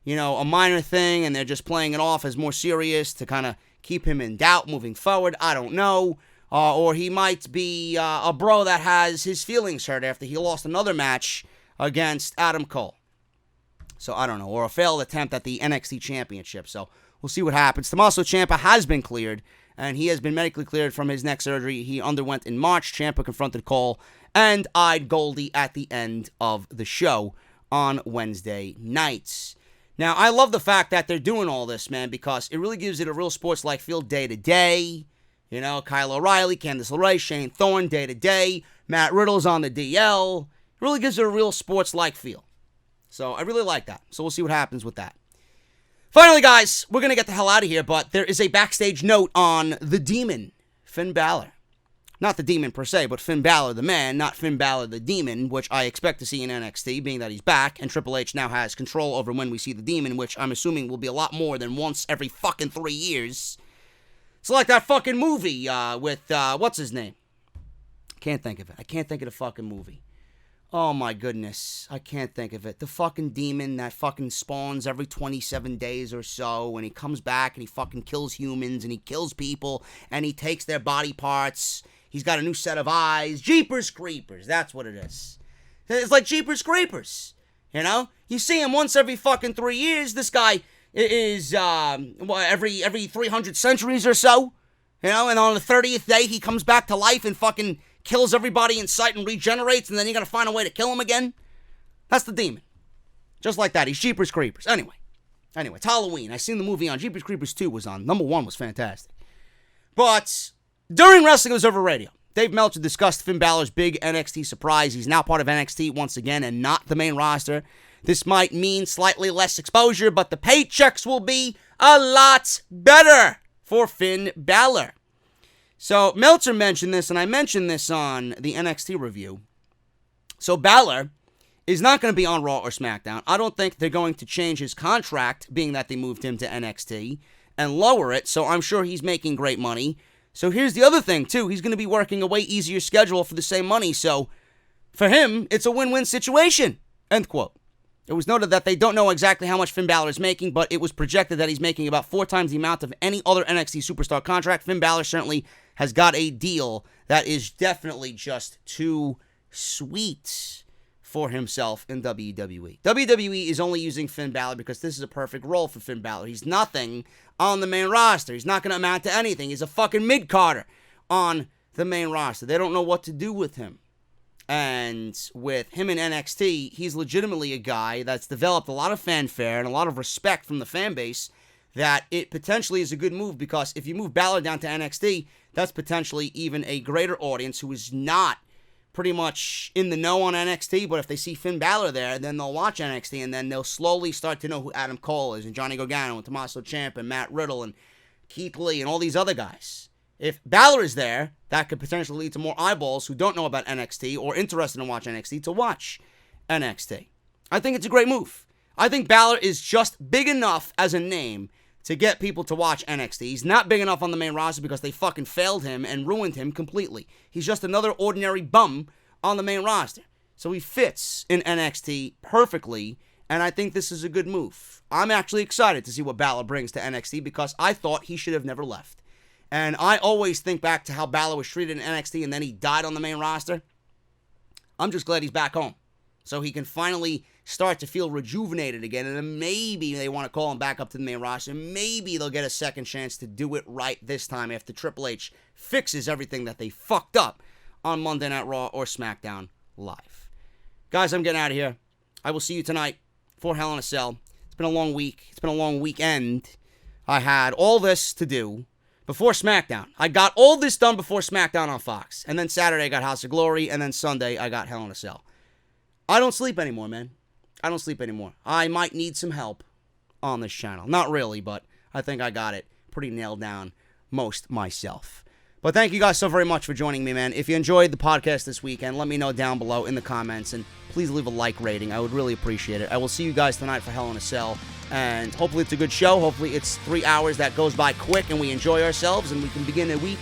a minor thing, and they're just playing it off as more serious to kind of keep him in doubt moving forward. I don't know. Or he might be a bro that has his feelings hurt after he lost another match against Adam Cole. So I don't know. Or a failed attempt at the NXT Championship. So we'll see what happens. Tommaso Ciampa has been cleared, and he has been medically cleared from his neck surgery he underwent in March. Ciampa confronted Cole and eyed Goldie at the end of the show on Wednesday nights. Now, I love the fact that they're doing all this, man, because it really gives it a real sports-like feel day to day. Kyle O'Reilly, Candice LeRae, Shane Thorne, day to day. Matt Riddle's on the DL. It really gives it a real sports-like feel. So I really like that. So we'll see what happens with that. Finally, guys, we're going to get the hell out of here, but there is a backstage note on the Demon, Finn Balor. Not the Demon per se, but Finn Balor the man, not Finn Balor the Demon, which I expect to see in NXT, being that he's back, and Triple H now has control over when we see the Demon, which I'm assuming will be a lot more than once every fucking 3 years. It's like that fucking movie with, what's his name? Can't think of it. I can't think of the fucking movie. Oh my goodness. I can't think of it. The fucking demon that fucking spawns every 27 days or so, and he comes back and he fucking kills humans and he kills people and he takes their body parts. He's got a new set of eyes. Jeepers Creepers. That's what it is. It's like Jeepers Creepers. You see him once every fucking 3 years. This guy is every 300 centuries or so, and on the 30th day he comes back to life and fucking kills everybody in sight and regenerates, and then you gotta find a way to kill him again. That's the Demon. Just like that. He's Jeepers Creepers. Anyway, it's Halloween. I seen the movie on. Jeepers Creepers 2 was on. Number 1 was fantastic. But during Wrestling Was Over Radio, Dave Meltzer discussed Finn Balor's big NXT surprise. He's now part of NXT once again and not the main roster. This might mean slightly less exposure, but the paychecks will be a lot better for Finn Balor. So Meltzer mentioned this, and I mentioned this on the NXT review. So Balor is not going to be on Raw or SmackDown. I don't think they're going to change his contract, being that they moved him to NXT, and lower it, so I'm sure he's making great money. So here's the other thing, too. He's going to be working a way easier schedule for the same money, so for him, it's a win-win situation. End quote. It was noted that they don't know exactly how much Finn Balor is making, but it was projected that he's making about 4 times the amount of any other NXT superstar contract. Finn Balor certainly has got a deal that is definitely just too sweet for himself in WWE. WWE is only using Finn Balor because this is a perfect role for Finn Balor. He's nothing on the main roster. He's not going to amount to anything. He's a fucking mid-carder on the main roster. They don't know what to do with him. And with him in NXT, he's legitimately a guy that's developed a lot of fanfare and a lot of respect from the fan base, that it potentially is a good move, because if you move Balor down to NXT, that's potentially even a greater audience who is not pretty much in the know on NXT, but if they see Finn Balor there, then they'll watch NXT, and then they'll slowly start to know who Adam Cole is, and Johnny Gargano, and Tommaso Ciampa, and Matt Riddle, and Keith Lee, and all these other guys. If Balor is there, that could potentially lead to more eyeballs who don't know about NXT or interested in watching NXT to watch NXT. I think it's a great move. I think Balor is just big enough as a name to get people to watch NXT. He's not big enough on the main roster because they fucking failed him and ruined him completely. He's just another ordinary bum on the main roster. So he fits in NXT perfectly, and I think this is a good move. I'm actually excited to see what Balor brings to NXT, because I thought he should have never left. And I always think back to how Balor was treated in NXT and then he died on the main roster. I'm just glad he's back home, so he can finally start to feel rejuvenated again, and then maybe they want to call him back up to the main roster. Maybe they'll get a second chance to do it right this time after Triple H fixes everything that they fucked up on Monday Night Raw or SmackDown Live. Guys, I'm getting out of here. I will see you tonight for Hell in a Cell. It's been a long week. It's been a long weekend. I had all this to do before SmackDown. I got all this done before SmackDown on Fox. And then Saturday I got House of Glory, and then Sunday I got Hell in a Cell. I don't sleep anymore, man. I don't sleep anymore. I might need some help on this channel. Not really, but I think I got it pretty nailed down most myself. But thank you guys so very much for joining me, man. If you enjoyed the podcast this weekend, let me know down below in the comments, and please leave a like rating. I would really appreciate it. I will see you guys tonight for Hell in a Cell, and hopefully it's a good show. Hopefully it's 3 hours that goes by quick and we enjoy ourselves, and we can begin a week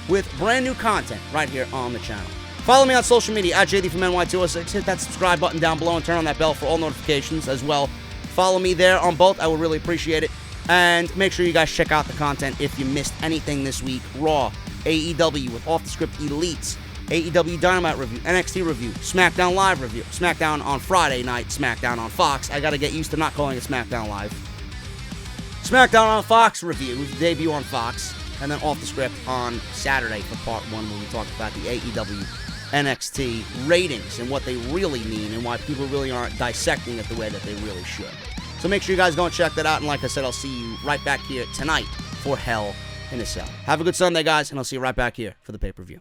with brand new content right here on the channel. Follow me on social media at JD from NY206. Hit that subscribe button down below and turn on that bell for all notifications as well. Follow me there on both. I would really appreciate it. And make sure you guys check out the content if you missed anything this week. Raw, AEW with Off the Script Elites, AEW Dynamite review, NXT review, SmackDown Live review, SmackDown on Friday night, SmackDown on Fox. I got to get used to not calling it SmackDown Live. SmackDown on Fox review, debut on Fox. And then Off the Script on Saturday for part 1, where we talk about the AEW NXT ratings and what they really mean and why people really aren't dissecting it the way that they really should. So make sure you guys go and check that out. And like I said, I'll see you right back here tonight for Hell in a Cell. Have a good Sunday, guys, and I'll see you right back here for the pay-per-view.